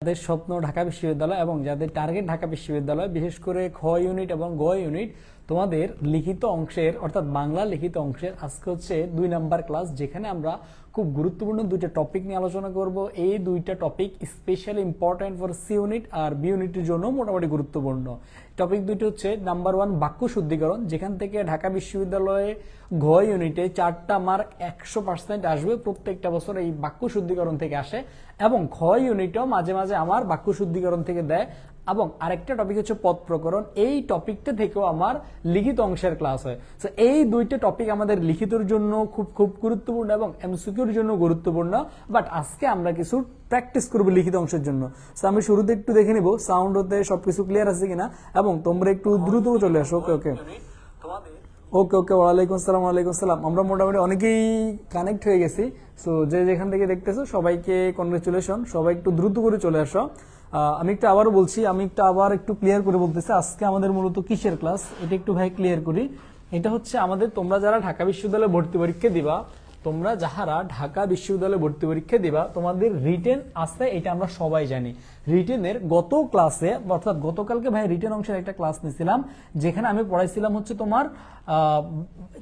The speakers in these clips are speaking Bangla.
যাদের স্বপ্ন ঢাকা বিশ্ববিদ্যালয় এবং যাদের টার্গেট ঢাকা বিশ্ববিদ্যালয়, বিশেষ করে খ ইউনিট এবং গ ইউনিট, তোমাদের লিখিত অংশের অর্থাৎ বাংলা লিখিত অংশের আজকে হচ্ছে 2 নাম্বার ক্লাস, যেখানে আমরা খুব গুরুত্বপূর্ণ দুইটা টপিক নিয়ে আলোচনা করব। এই দুইটা topic specially important for C unit আর বি ইউনিটের জন্য মোটামুটি গুরুত্বপূর্ণ। টপিক দুইটি হচ্ছে নাম্বার 1 বাক্য শুদ্ধিকরণ, যেখান থেকে ঢাকা বিশ্ববিদ্যালয়ে ঘ ইউনিটে 4টা মার্ক 100% আসবে, প্রত্যেকটা বছর এই বাক্য শুদ্ধিকরণ থেকে আসে, এবং খ ইউনিটও মাঝে মাঝে আমার বাক্য শুদ্ধিকরণ থেকে দেয়। এবং আরেকটা টপিক হচ্ছে পদ প্রকরণ, এই টপিকটা থেকেও আমার লিখিত অংশের ক্লাস হয়। তো এই দুইটা টপিক আমাদের লিখিতর জন্য খুব খুব গুরুত্বপূর্ণ এবং এমসিকিউর জন্য গুরুত্বপূর্ণ। বাট আজকে আমরা কিছু প্র্যাকটিস করবো লিখিত অংশের জন্য। তো আমি শুরুতে একটু দেখে নিব সাউন্ড হতে সবকিছু ক্লিয়ার আছে কিনা, এবং তোমরা একটু দ্রুত চলে আসো। ওকে ওকে ওকে ওকে ওয়ালাইকুম আসসালাম। ওয়ালাইকুম আসসালাম। আমরা মোটামুটি অনেকেই কানেক্ট হয়ে গেছি। সো যে যেখান থেকে দেখতেছো সবাইকে কনগ্রেচুলেশন, সবাই একটু দ্রুত করে চলে আসো। আমি একটু আবারও বলছি, আমি একটু ক্লিয়ার করে বলতেছি আজকে আমাদের মূলত কিসের ক্লাস, এটা একটু ভাই ক্লিয়ার করি। এটা হচ্ছে আমাদের তোমরা যারা ঢাকা বিশ্ববিদ্যালয়ে ভর্তি পরীক্ষা দিবা, তোমাদের রিটেন আছে, এটা আমরা সবাই জানি। রিটেনের গত ক্লাসে অর্থাৎ গতকালকে ভাই রিটেন অংশের একটা ক্লাস নিয়েছিলাম, যেখানে আমি পড়াইছিলাম হচ্ছে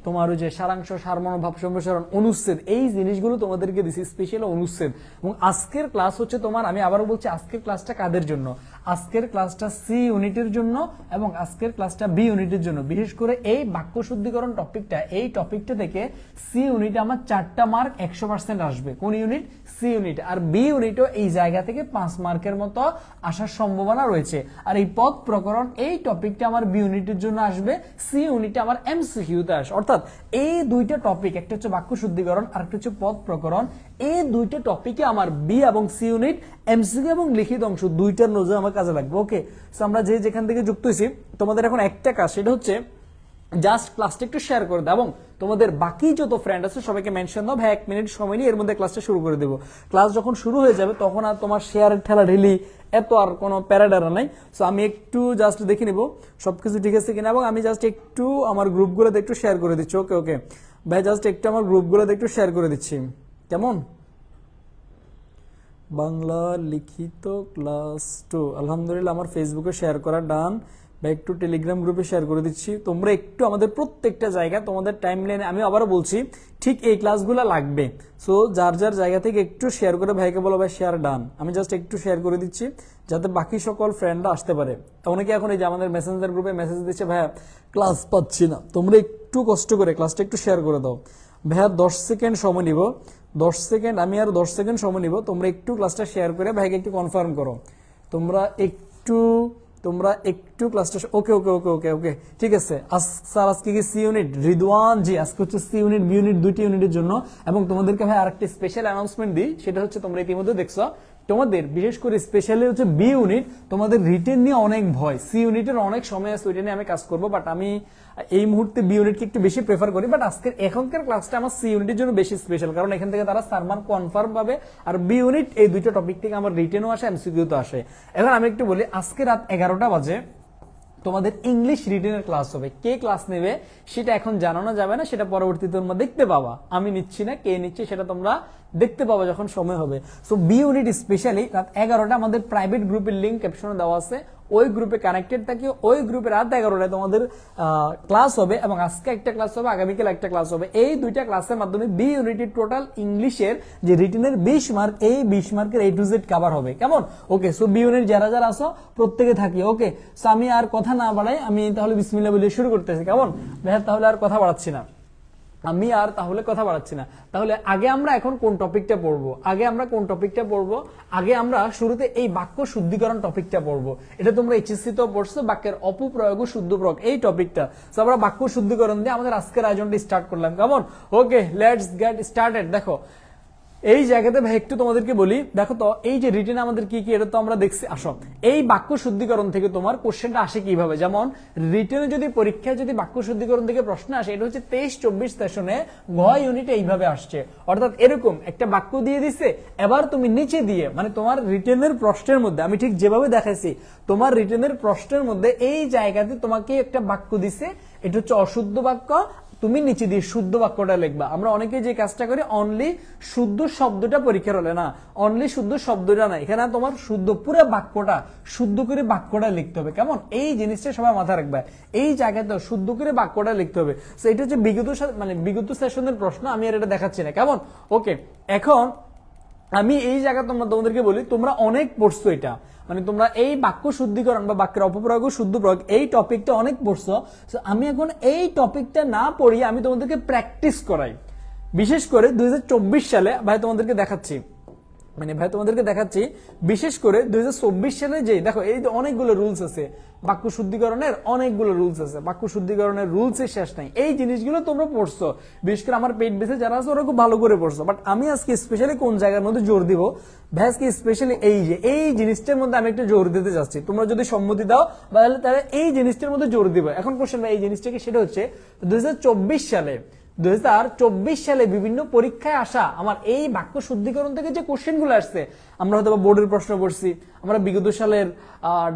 তোমার ওই যে সারাংশ, সারমনোভাব, সম্প্রসারণ, অনুচ্ছেদ, এই জিনিসগুলো তোমাদেরকে দিছি, স্পেশাল অনুচ্ছেদ। এবং আজকের ক্লাস হচ্ছে তোমার, আমি আবারও বলছি, আজকের ক্লাসটা কাদের জন্য? আজকের ক্লাসটা সি ইউনিটের জন্য এবং আজকের ক্লাসটা বি ইউনিটের জন্য। বিশেষ করে এই বাক্য শুদ্ধিকরণ টপিকটা, এই টপিকটা থেকে সি ইউনিটে আমার 4টা মার্ক 100% আসবে। কোন ইউনিট? C unit. আর বি ইউনিটও এই জায়গা থেকে 5 মার্কের মতো আসার সম্ভাবনা রয়েছে। আর এই পদ প্রকরণ, এই টপিকটা আমার বি ইউনিটের জন্য আসবে, সি ইউনিটে আমার এমসিকিউতে আসে। অর্থাৎ এই দুইটা টপিক, একটা হচ্ছে বাক্য শুদ্ধিকরণ আর একটা হচ্ছে পদ প্রকরণ, এই দুইটা টপিকে আমার বি এবং সি ইউনিট এমসিকিউ এবং লিখিত অংশ দুইটার নজর আমার কাজে লাগবে। ওকে, সো আমরা যে যেখান থেকে যুক্ত হয়েছি, তোমাদের এখন একটা কাজ, সেটা হচ্ছে জাস্ট ক্লাসটা একটু শেয়ার করে দাও এবং তোমাদের বাকি যত ফ্রেন্ড আছে সবাইকে মেনশন দাও। ভাই 1 মিনিট সময় নিয়ে এর মধ্যে ক্লাসটা শুরু করে দেবো। ক্লাস যখন শুরু হয়ে যাবে তখন আর তোমার শেয়ারের ঠেলা ঢেলি এত আর কোনো প্যারাডারা নাই। সো আমি একটু জাস্ট দেখে নিব সবকিছু ঠিক আছে কিনা, এবং আমি জাস্ট একটু আমার গ্রুপগুলোতে একটু শেয়ার করে দিচ্ছি। ওকে ওকে ভাই, জাস্ট একটু আমার গ্রুপগুলোতে একটু শেয়ার করে দিচ্ছি। কেমন? বাংলা লিখিত ক্লাস 2 আলহামদুলিল্লাহ আমার ফেসবুকে শেয়ার করা ডান। বা একটু টেলিগ্রাম গ্রুপে শেয়ার করে দিচ্ছি। তোমরা একটু আমাদের প্রত্যেকটা জায়গায় তোমাদের টাইমলাইনে, আমি আবারও বলছি, ঠিক এই ক্লাসগুলো লাগবে। সো যার যার জায়গা থেকে একটু শেয়ার করে ভাইকে বলো ভাই শেয়ার ডান। আমি জাস্ট একটু শেয়ার করে দিচ্ছি যাতে বাকি সকল ফ্রেন্ডরা আসতে পারে। অনেকে এখন এই যে আমাদের মেসেঞ্জার গ্রুপে মেসেজ দিচ্ছে, ভাইয়া ক্লাস পাচ্ছি না। তোমরা একটু কষ্ট করে ক্লাসটা একটু শেয়ার করে দাও। ভাইয়া 10 সেকেন্ড সময় নিব, 10 সেকেন্ড, আমি আর 10 সেকেন্ড সময় নিব। তোমরা একটু ক্লাসটা শেয়ার করে ভাইকে একটু কনফার্ম করো। তোমরা একটু ক্লাসটা, ওকে ওকে ওকে ওকে ওকে ঠিক আছে। স্যার আজকে কি সি ইউনিট? রিদওয়ান জি, আজকে হচ্ছে সি ইউনিট, বি ইউনিট, দুইটি ইউনিটের জন্য। এবং তোমাদেরকে ভাই আরেকটা স্পেশাল অ্যানাউন্সমেন্ট দিই, সেটা হচ্ছে তোমরা ইতিমধ্যে দেখছো, তোমাদের বিশেষ করে স্পেশালি হচ্ছে বি ইউনিট, তোমাদের রিটেন নিয়ে অনেক ভয়। সি ইউনিটের অনেক সময় আছে, ওইটা নিয়ে আমি কাজ করবো, বাট আমি এই মুহূর্তে বি ইউনিটকে একটু বেশি প্রেফার করি। বাট আজকের এখনকার ক্লাসটা আমার সি ইউনিটের জন্য বেশি স্পেশাল, কারণ এখান থেকে তারা সারমান কনফার্ম পাবে। আর বি ইউনিট এই দুইটা টপিক থেকে আমার রিটেনও আসে, এমসিকিউ তো আসে। এখন আমি একটু বলি, আজকে রাত 11টা বাজে তোমাদের ইংলিশ রিটেনের ক্লাস হবে। কে ক্লাস নেবে সেটা এখন জানানো যাবে না, সেটা পরবর্তীতে তোমরা দেখতে পাবা। আমি নিচ্ছি না, কে নিচ্ছে সেটা তোমরা দেখতে পাবা যখন সময় হবে। সো বি ইউনিট স্পেশালি রাত 11টা আমাদের প্রাইভেট গ্রুপের লিঙ্ক ক্যাপশনে দেওয়া আছে, ওই গ্রুপে কানেক্টেড থাকি। ওই গ্রুপে রাত 11টায় তোমাদের ক্লাস হবে, এবং আজকে একটা ক্লাস হবে, আগামীকাল একটা ক্লাস হবে। এই দুইটা ক্লাসের মাধ্যমে বি ইউনিটের টোটাল ইংলিশের যে রিটেনের 20 মার্ক, এই 20 মার্কের A to Z কভার হবে। কেমন? ওকে, সো বি ইউনিট যারা যারা আসো প্রত্যেকে থাকি। ওকে, সো আমি আর কথা না বাড়াই, আমি তাহলে বিসমিল্লাহ বলে শুরু করতেছি। কেমন ভাইয়া? তাহলে আর কথা বাড়াচ্ছি না, তাহলে আগে আমরা এখন কোন টপিকটা পড়বো? আগে আমরা শুরুতে এই বাক্য শুদ্ধিকরণ টপিকটা পড়বো। এটা তোমরা এইচএসসি তো পড়ছো, বাক্যের অপপ্রয়োগ ও শুদ্ধ প্রয়োগ, এই টপিকটা। তো আমরা বাক্য শুদ্ধিকরণ দিয়ে আমাদের আজকের আয়োজনটা স্টার্ট করলাম। কেমন? ওকে, লেটস গেট স্টার্টেড। দেখো এই জায়গাতে ভাই একটু তোমাদেরকে বলি, দেখো তো এই যে রিটেন আমাদের কি কি, এটা তো আমরা দেখছি। আসো, এই বাক্য শুদ্ধিকরণ থেকে তোমার কোশ্চেনটা আসে কিভাবে? যেমন রিটেনে যদি পরীক্ষায় যদি বাক্য শুদ্ধিকরণ থেকে প্রশ্ন আসে, এটা হচ্ছে 23-24 সেশনে ঘ ইউনিটে এইভাবে আসছে। অর্থাৎ এরকম একটা বাক্য দিয়ে দিছে, এবার তুমি নিচে দিয়ে, মানে তোমার রিটেনের প্রশ্নের মধ্যে, আমি ঠিক যেভাবে দেখাইছি, তোমার রিটেনের প্রশ্নের মধ্যে এই জায়গাতে তোমাকে একটা বাক্য দিছে, এটা হচ্ছে অশুদ্ধ বাক্য, তুমি নিচে দিয়ে শুদ্ধ বাক্যটা লিখবা। আমরা অনেকে যে কাজটা করি অনলি শুদ্ধ শব্দটা পরীক্ষার হলে, না অনলি শুদ্ধ শব্দটা না, এখানে তোমার শুদ্ধ পুরো বাক্যটা শুদ্ধ করে বাক্যটা লিখতে হবে। কেমন, এই জিনিসটা সবাই মাথায় রাখবে, এই জায়গাতে শুদ্ধ করে বাক্যটা লিখতে হবে। তো এটা হচ্ছে বিগত সেশনের প্রশ্ন, আমি আর এটা দেখাচ্ছি না। কেমন, ওকে। এখন আমি এই জায়গা তোমাদেরকে বলি, তোমরা অনেক পড়ছো এটা, মানে তোমরা এই বাক্য শুদ্ধিকরণ বা বাক্যের অপপ্রয়োগ শুদ্ধ প্রয়োগ এই টপিকটা অনেক পড়ছো। আমি এখন এই টপিকটা না পড়িয়ে আমি তোমাদেরকে প্র্যাকটিস করাই। বিশেষ করে 2024 সালে ভাই তোমাদেরকে দেখাচ্ছি, বিশেষ করে 2024 সালে যে দেখো এই অনেকগুলো রুলস আছে, বাক্য শুদ্ধিকরণের অনেকগুলো রুলস আছে, বাক্য শুদ্ধিকরণের রুলসের শেষ নাই। এই জিনিসগুলো তোমরা পড়ছো, বিশেষ করে আমার পেইড বেসে যারা আছে ওরা খুব ভালো করে পড়ছো। বাট আমি আজকে স্পেশালি কোন জায়গার মধ্যে জোর দিব ভাই, আজকে স্পেশালি এই জিনিসটার মধ্যে আমি একটু জোর দিতে যাচ্ছি। তোমরা যদি সম্মতি দাও তাহলে এই জিনিসটার মধ্যে জোর দিব। এখন কোশ্চেন এই জিনিসটাকে, সেটা হচ্ছে 2024 সালে বিভিন্ন পরীক্ষায় আসা আমার এই বাক্য শুদ্ধিকরণ থেকে যে কোশ্চেন গুলো আসছে, আমরা হয়তো বোর্ডের প্রশ্ন পড়ছি, আমরা বিগত সালের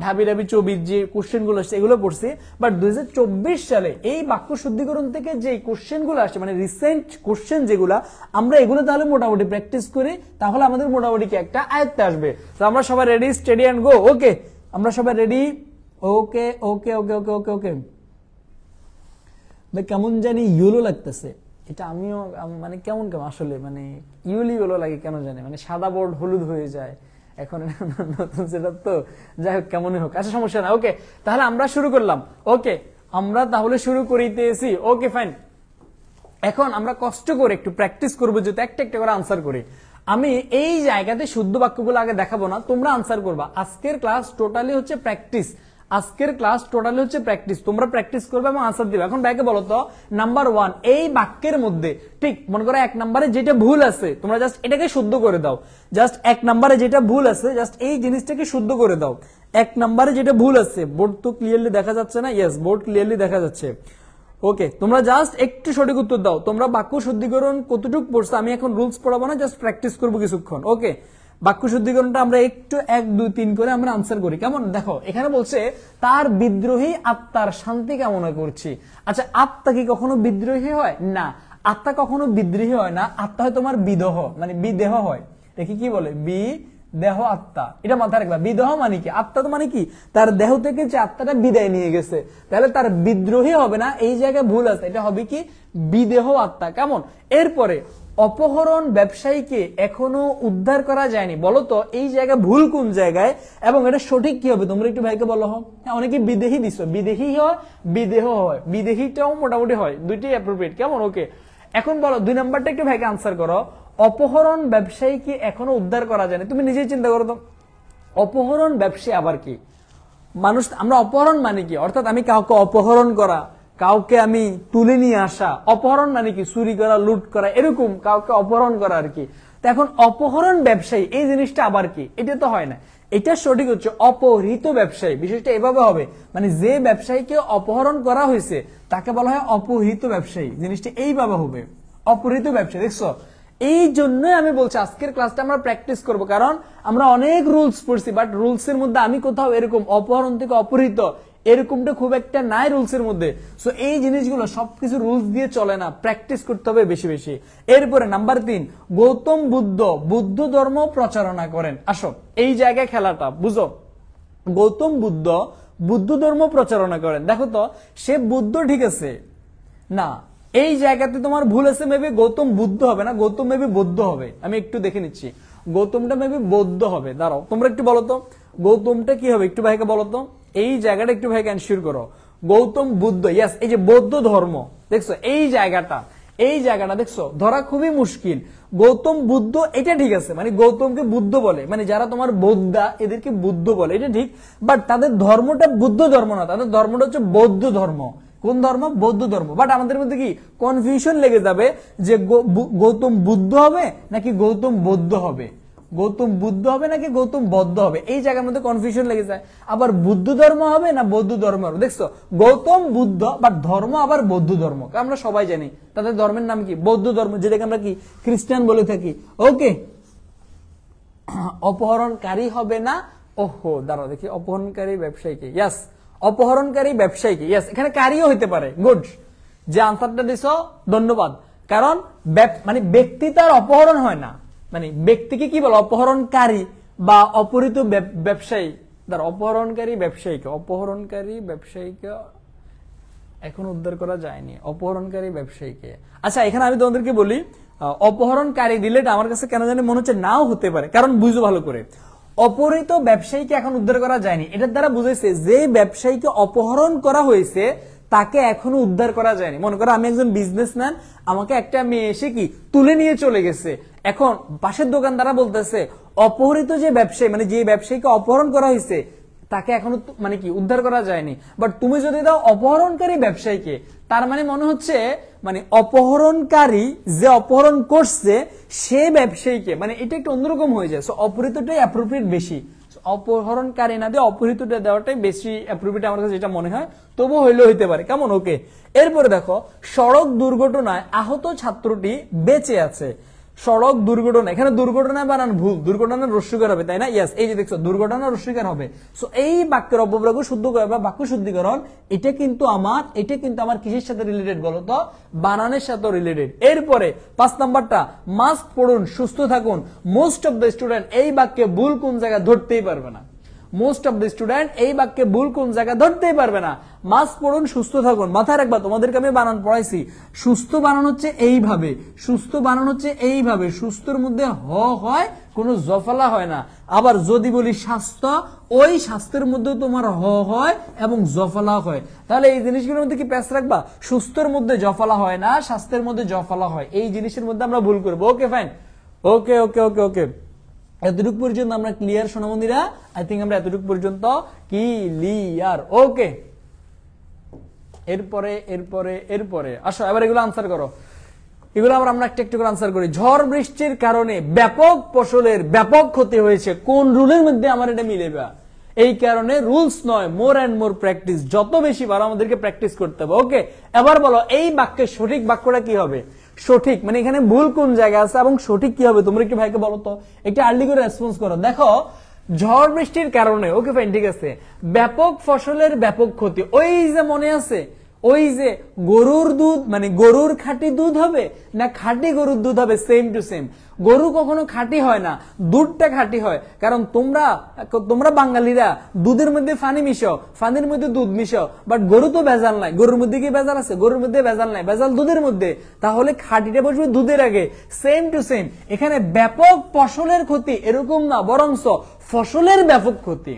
ঢাবি 24 যে কোশ্চেন গুলো আসছে এগুলো পড়ছি, বাট 2024 সালে এই বাক্য শুদ্ধিকরণ থেকে যে কোশ্চেন গুলো আসছে, মানে রিসেন্ট কোশ্চেন যেগুলা, আমরা এগুলো তাহলে মোটামুটি প্র্যাকটিস করি, তাহলে আমাদের মোটামুটি কি একটা আয়ত্তে আসবে। তো আমরা সবাই রেডি, স্টেডি এন্ড গো। ওকে, আমরা সবাই রেডি। ওকে ওকে ওকে ওকে ওকে ওকে ভাই, কেমন জানি ইয়েলো লাগতেছে, এটা আমিও মানে কেমন আসলে মানে ইয়েলো লাগে কেন জানি, মানে সাদা বোর্ড হলুদ হয়ে যায় এখন নতুন সেটআপ তো, যাই হোক কেমনই হোক, আচ্ছা সমস্যা না। ওকে, তাহলে আমরা শুরু করলাম। ওকে, আমরা তাহলে শুরু করিতেছি। ওকে ফাইন, এখন আমরা কষ্ট করে একটু প্র্যাকটিস করবো, যেহেতু একটা একটা করে আনসার করি। আমি এই জায়গাতে শুদ্ধ বাক্যগুলো আগে দেখাবো না, তোমরা আনসার করবা। আজকের ক্লাস টোটালি হচ্ছে প্র্যাকটিস, তোমরা প্র্যাকটিস করবে এবং আনসার দিবে। এখন ব্যাকে বলো তো, নাম্বার 1 এই বাক্যের মধ্যে, ঠিক মনে করো 1 নম্বরে যেটা ভুল আছে তোমরা জাস্ট এটাকে শুদ্ধ করে দাও। জাস্ট 1 নম্বরে যেটা ভুল আছে জাস্ট এই জিনিসটাকে শুদ্ধ করে দাও। 1 নম্বরে যেটা ভুল আছে, বোর্ড তো ক্লিয়ারলি দেখা যাচ্ছে না? ইয়েস, বোর্ড ক্লিয়ারলি দেখা যাচ্ছে। ওকে, তোমরা জাস্ট একটু সঠিক উত্তর দাও। তোমরা বাক্য শুদ্ধিকরণ কতটুকু পড়ছো, আমি এখন রুলস পড়াবো না, জাস্ট প্র্যাকটিস করবো কিছুক্ষণ। ওকে, বাক্য শুদ্ধিকরণটা আমরা একটু 1 2 3 করে আমরা আনসার করি। কেমন, দেখো এখানে বলছে তার বিদ্রোহী আত্মার শান্তি কামনা করছি। আচ্ছা, আত্মা কি কখনো বিদ্রোহী হয়? না, আত্মা কখনো বিদ্রোহী হয় না। আত্মা হয় তোমার বিদেহ, মানে বিদেহ হয়। দেখি কি বলে, দেহ আত্মা, এটা মাথায় রাখবা। বিদেহ মানে কি, আত্মা তো মানে কি তার দেহ থেকে যে আত্মাটা বিদায় নিয়ে গেছে, তাহলে তার বিদ্রোহী হবে না, এই জায়গায় ভুল আছে, এটা হবে কি বিদেহ আত্মা। কেমন, এরপরে অপহরণ ব্যবসায়ীকে এখনো উদ্ধার করা যায়নি। বলো তো এই জায়গায় ভুল কোন জায়গায় এবং এটা সঠিক কি হবে, তোমরা একটু ভাইকে বলো। অনেকে বিদেহী দিছো, বিদেহী হয়, বিদেহ হয়, বিদেহীটাও মোটামুটি হয়, দুইটাই অ্যাপ্রোপ্রিয়েট। কেমন, ওকে। এখন বলো 2 নাম্বারটা একটু ভাইকে আনসার করো। অপহরণ ব্যবসায়ীকে এখনো উদ্ধার করা যায়নি। তুমি নিজেই চিন্তা করো তো, অপহরণ ব্যবসায়ী আবার কি মানুষ, আমরা অপহরণ মানে কি, অর্থাৎ আমি কাউকে অপহরণ করা, কাউকে আমি তুলে নিয়ে আসা। অপহরণ মানে কি চুরি করা, লুট করা, এরকম কাউকে অপহরণ করা আর কি। তো এখন অপহরণ ব্যবসায়ী এই জিনিসটা আবার কি, এটা তো হয় না। এটা সঠিক হচ্ছে অপহৃত ব্যবসায়ী। বিশেষটা এভাবে হবে, মানে যে ব্যবসায়ীকে অপহরণ করা হয়েছে তাকে বলা হয় অপহৃত ব্যবসায়ী। জিনিসটা এইভাবে হবে, অপহৃত ব্যবসায়ী। দেখছো, এই জন্যই আমি বলছি আজকের ক্লাসটা আমরা প্র্যাকটিস করব, কারণ আমরা অনেক রুলস পড়ছি, বাট রুলস এর মধ্যে আমি কোথাও এরকম অপহরণ থেকে অপহৃত এরকমটা খুব একটা নাই রুলস এর মধ্যে। সো এই জিনিসগুলো সবকিছু রুলস দিয়ে চলে না, প্র্যাকটিস করতে হবে বেশি বেশি। এরপরে নাম্বার 3, গৌতম বুদ্ধ ধর্ম প্রচারণা করেন। আসো এই জায়গায় খেলাটা বুঝো। গৌতম বুদ্ধ ধর্ম প্রচারণা করেন। দেখো তো, সে বুদ্ধ ঠিক আছে না, এই জায়গাতে তোমার ভুল আছে। মেবি গৌতম বুদ্ধ হবে না, গৌতম মেবি বৌদ্ধ হবে। আমি একটু দেখে নিচ্ছি, গৌতমটা মেবি বৌদ্ধ হবে। দাঁড়াও, তোমরা একটু বলো তো গৌতমটা কি হবে, একটু ভাইকে বলো তো। এই জায়গাটা একটু ভাইকে এনশিওর করো। গৌতম বুদ্ধ, ইয়েস, এই যে বৌদ্ধ ধর্ম, দেখছো এই জায়গাটা দেখছো ধরা খুবই মুশকিল। গৌতম বুদ্ধ এটা ঠিক আছে, মানে গৌতমকে বুদ্ধ বলে, মানে যারা তোমার বৌদ্ধা এদেরকে বুদ্ধ বলে, এটা ঠিক। বাট তাদের ধর্মটা বুদ্ধ ধর্ম না, তাদের ধর্মটা হচ্ছে বৌদ্ধ ধর্ম। কোন ধর্ম? বৌদ্ধ ধর্ম। বাট আমাদের মধ্যে কি কনফিউশন লেগে যাবে যে গৌতম বুদ্ধ হবে নাকি গৌতম বৌদ্ধ হবে, গৌতম বুদ্ধ হবে নাকি গৌতম বৌদ্ধ হবে, এই জায়গার মধ্যে কনফিউশন লেগে যায়। আবার বুদ্ধ ধর্ম হবে না বৌদ্ধ ধর্ম হবে। দেখছো, গৌতম বুদ্ধ বাট ধর্ম আবার বৌদ্ধ ধর্ম। আমরা সবাই জানি তাদের ধর্মের নাম কি বৌদ্ধ ধর্ম, যেটাকে আমরা কি খ্রিস্টান বলে থাকি। ওকে, অপহরণকারী হবে না। ওহো, দাঁড়াও দেখি, অপহরণকারী ব্যবসায়ীকে, ইয়াস, অপহরণকারী ব্যবসায়ীকে, ইয়াস, এখানে কারিও হইতে পারে। গুড, যে আনসারটা দিছো ধন্যবাদ। কারণ মানে ব্যক্তি তার অপহরণ হয় না, মানে ব্যক্তিকে কি বলে অপহরণকারী বা অপহৃত ব্যবসায়ী, তার অপহরণকারী ব্যবসায়ীকে এখন উদ্ধার করা যায়নি, অপহরণকারী ব্যবসায়ীকে। আচ্ছা এখানে আমি তোমাদেরকে বলি অপহরণকারী রিলেট আমার কাছে কেন জানি মনে হচ্ছে নাও হতে পারে, কারণ বুঝো ভালো করে, অপহৃত ব্যবসায়ীকে এখন উদ্ধার করা যায়নি, এটার দ্বারা বুঝাইছে যে ব্যবসায়ীকে অপহরণ করা হয়েছে তাকে এখনো উদ্ধার করা যায়নি। মনে করো আমি একজন বিজনেসম্যান, আমাকে একটা মেয়ে এসে কি তুলে নিয়ে চলে গেছে, এখন পাশের দোকানদাররা বলতেছে অপহৃত যে ব্যবসায়ী, মানে যে ব্যবসায়ীকে অপহরণ করা হয়েছে তাকে এখনো মানে কি উদ্ধার করা যায়নি। বাট তুমি যদি দাও অপহরণকারী ব্যবসায়ীকে, তার মানে মনে হচ্ছে মানে অপহরণকারী যে অপহরণ করছে সে ব্যবসায়ীকে, মানে এটা একটু অন্যরকম হয়ে যায়। সো অপহৃতটাই অ্যাপ্রোপ্রিয়েট বেশি, অপহরণকারী না দিয়ে অপহৃতটা দেওয়াটাই বেশি অ্যাপ্রোপ্রিয়েট আমার কাছে যেটা মনে হয়, তবু হইলেও হইতে পারে, কেমন? ওকে। এরপরে দেখো সড়ক দুর্ঘটনায় আহত ছাত্রটি বেঁচে আছে। সড়ক দুর্ঘটনা, এখানে দুর্ঘটনা বানান ভুল, দুর্ঘটনা রস্যকার হবে, তাই না? ইয়েস, এই যে দেখছো দুর্ঘটনা রস্যকার হবে। সো এই বাক্যের অপব্যয় শুদ্ধ করে বা বাক্য শুদ্ধিকরণ, এটা কিন্তু আমার কিসের সাথে রিলেটেড বলো তো? বানানের সাথে রিলেটেড। এরপরে 5 নাম্বারটা, মাস্ক পড়ুন সুস্থ থাকুন। মোস্ট অফ দ্য স্টুডেন্ট এই বাক্যে ভুল কোন জায়গায় ধরতেই পারবে না, মোস্ট অফ দ্য স্টুডেন্ট এই বাক্যে ভুল কোন জায়গায় ধরতেই পারবে না। মাস্ক পড়ুন সুস্থ থাকুন, মাথায় রাখবা, তোমাদেরকে আমি বানান পড়াইছি। সুস্থ বানান হচ্ছে এইভাবে, সুস্থ বানান হচ্ছে এইভাবে, সুস্থর মধ্যে হ হয়, কোনো জফলা হয় না। আবার যদি বলি স্বাস্থ্য, ওই স্বাস্থ্যের মধ্যে তোমার হ হয় এবং জফলা হয়। তাহলে এই জিনিসগুলোর মধ্যে কি প্যাচ রাখবা? সুস্থের মধ্যে জফলা হয় না, স্বাস্থ্যের মধ্যে জফলা হয়, এই জিনিসের মধ্যে আমরা ভুল করবো। ওকে ফাইন, ওকে ওকে ওকে ওকে, এতটুকু পর্যন্ত আমরা ক্লিয়ার সোনামন্দিরা? আই থিঙ্ক আমরা এতটুকু পর্যন্ত ক্লিয়ার। ওকে, এরপরে এরপরে এরপরে আসো এবার এগুলো আনসার করো, এগুলো আমরা একটা একটু করে আনসার করি। ঝড় বৃষ্টির কারণে ব্যাপক ফসলের ব্যাপক ক্ষতি হয়েছে, কোন রুলের মধ্যে আমার এটা মিলেবা? এই কারণে রুলস নয়, মোর অ্যান্ড মোর প্র্যাকটিস, যত বেশি বার আমাদেরকে প্র্যাকটিস করতে হবে। ওকে, এবার বলো এই বাক্যের সঠিক বাক্যটা কি হবে? সঠিক মানে এখানে ভুল কোন জায়গায় আছে এবং সঠিক কি হবে তোমরা একটু ভাইকে বলো তো, একটু আর্লি করে রেসপন্স করো। দেখো ঝড় বৃষ্টির কারণে, ওকে ফাইন ঠিক আছে, ব্যাপক ফসলের ব্যাপক ক্ষতি, ওই যে মনে আছে ওই যে গরুর দুধ মানে গরুর খাঁটি দুধ হবে না খাঁটি গরুর দুধ হবে? Same to same. গরু কখনো খাঁটি হয় না, দুধটা খাঁটি হয়, কারণ তোমরা বাঙালিরা দুধের মধ্যে ফানি মিশো, ফানির মধ্যে দুধ মিশো, বাট গরু তো ভেজাল নাই। গরুর মধ্যে কি ভেজাল আছে? গরুর মধ্যে ভেজাল নাই, ভেজাল দুধের মধ্যে। তাহলে খাঁটিটা বসবে দুধের আগে। সেম টু সেম এখানে ব্যাপক ফসলের ক্ষতি এরকম না, বরংস ফসলের ব্যাপক ক্ষতি।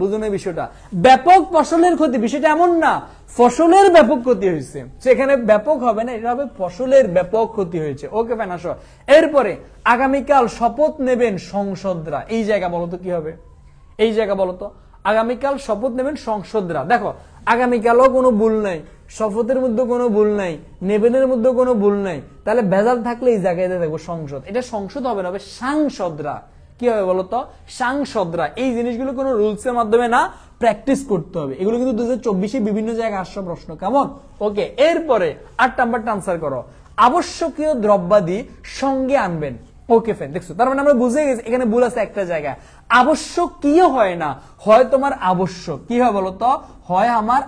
বুঝুন এই বিষয়টা, ব্যাপক ফসলের ক্ষতি, বিষয়টা এমন না ফসলের ব্যাপক ক্ষতি হয়েছে, সেখানে ব্যাপক হবে না, এটা হবে ফসলের ব্যাপক ক্ষতি হয়েছে। ওকে ফাইন, আসো এরপরে আগামীকাল শপথ নেবেন সংসদরা, এই জায়গা বলতো কি হবে? এই জায়গা বলতো আগামীকাল শপথ নেবেন সংসদরা। দেখো আগামীকালও কোনো ভুল নাই, শপথের মধ্যে কোনো ভুল নাই, নেবেনের মধ্যে কোনো ভুল নাই, তাহলে ভেজাল থাকলে এই জায়গায় দেখবো সংসদ, এটা সংসদ হবে না, হবে সাংসদরা। কি হবে বলতো? সাংসদরা। এই জিনিসগুলো কোনো রুলস এর মাধ্যমে না, প্র্যাকটিস করতে হবে। এগুলো কিন্তু 2024 বিভিন্ন জায়গায় আসছে প্রশ্ন, কেমন? ওকে, এরপরে 8 নাম্বারটা আনসার করো, আবশ্যকীয় দ্রব্যাদি সঙ্গে আনবেন। ওকে ফ্রেন্ড, দেখছো তার মানে আমরা বুঝে গেছি এখানে ভুল আছে একটা জায়গায়, আবশ্যকীয় হয় না, হয় তোমার আবশ্যক। কি হয় বলতো? হয় আমার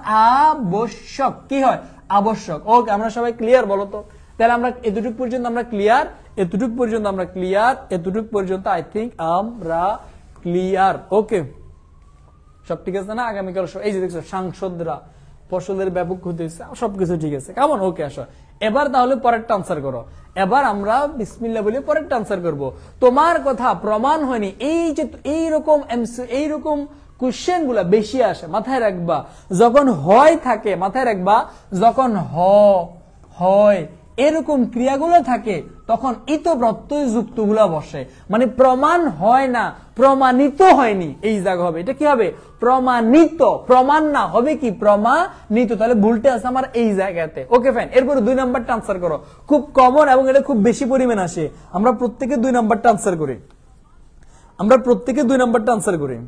আবশ্যক, কি হয়? আবশ্যক। ওকে, আমরা সবাই ক্লিয়ার বলতো? তাহলে আমরা এতটুকু পর্যন্ত আমরা ক্লিয়ার, এতটুকু পর্যন্ত আমরা ক্লিয়ার, এতটুকু পর্যন্ত আই থিঙ্ক আমরা ক্লিয়ার। ওকে, সব ঠিক আছে না? আগামীকাল এই যে দেখছো সাংসদরা, ফসলের ব্যাপক ক্ষতি হয়েছে, সবকিছু ঠিক আছে, কেমন? ওকে, আসো এবার তাহলে পরেরটা আনসার করো। এবার আমরা বিসমিল্লাহ বলে পরেরটা আনসার করব। তোমার কথা প্রমাণ হয়নি, এই যে এইরকম কোশ্চেন গুলা বেশি আসে, মাথায় রাখবা। যখন হয় থাকে মাথায় রাখবা, যখন হয় এরকম ক্রিয়াগুলো থাকে তখন ইত প্রত্যয় যুক্ত গুলা বসে, মানে প্রমাণ হয় না, প্রমাণিত হয়নি, এই জায়গা হবে। এটা কি হবে? প্রমাণিত, প্রমাণ না, হবে কি? প্রমাণিত। তাহলে ভুলটা আছে আমার এই জায়গাতে। ওকে ফাইন, এরপরে 2 নাম্বারটা আনসার করো, খুব কমন এবং এটা খুব বেশি পরিমাণ আসে। আমরা প্রত্যেকে 2 নাম্বারটা আনসার করি, আমরা প্রত্যেকে 2 নাম্বারটা আনসার করি।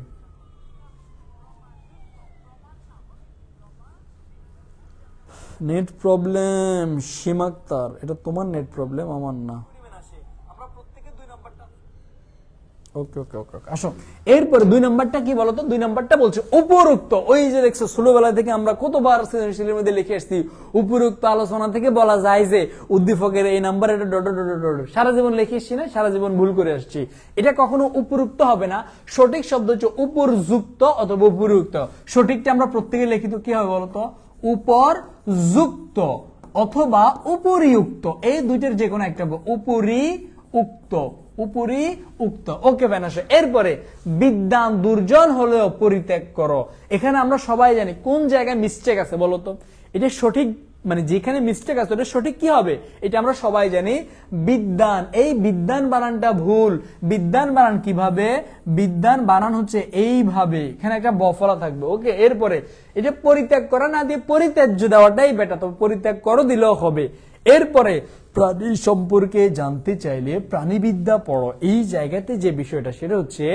নেট প্রবলেম সীমাক্তার, এটা তোমার নেট প্রবলেম, আমার না। ওকে ওকে ওকে আসো এরপরে 2 নাম্বারটা কি বলতো? 2 নাম্বারটা বলছে উপরোক্ত। ওই যে দেখছো ছোটবেলা থেকে আমরা কতবার সৃজনশীলের মধ্যে লিখে আসছি, উপরোক্ত আলোচনা থেকে বলা যায় যে উদ্দীপকের এই নাম্বার এটা ডট ডট ডট ডট, সারা জীবন লিখে আসছি না, সারা জীবন ভুল করে আসছি। এটা কখনো উপরোক্ত হবে না, সঠিক শব্দ হচ্ছে উপরযুক্ত অথবা উপরোক্ত। সঠিকটা আমরা প্রত্যেকে লিখিত কি হবে বলতো? উপরযুক্ত অথবা উপরিউক্ত, এই দুইটার যে কোনো একটা উপরিউক্ত, উপরিউক্ত। Okay fine. আসো এরপরে বিদ্যান দুর্জন হলেও পরিত্যাগ করো। এখানে আমরা সবাই জানি কোন জায়গায় মিস্টেক আছে বলতো? এটা সঠিক, মানে যেখানে মিস্টেক আছে ওটা সঠিক কি হবে এটা আমরা সবাই জানি, বিদ্যান। এই বিদ্যান বানানটা ভুল। বিদ্যান বানান কিভাবে? বিদ্যান বানান হচ্ছে এইভাবে, এখানে একটা বফলা থাকবে। ওকে, এরপরে এটা পরিত্যাগ করা না দিয়ে পরিত্যাজ্য দেওয়াটাই বেটার, তবে পরিত্যাগ করো দিলেও হবে। এরপরে প্রাণী সম্পর্কে জানতে চাইলে প্রাণীবিদ্যা পড়ো। এই জায়গাতে যে বিষয়টা সেটা হচ্ছে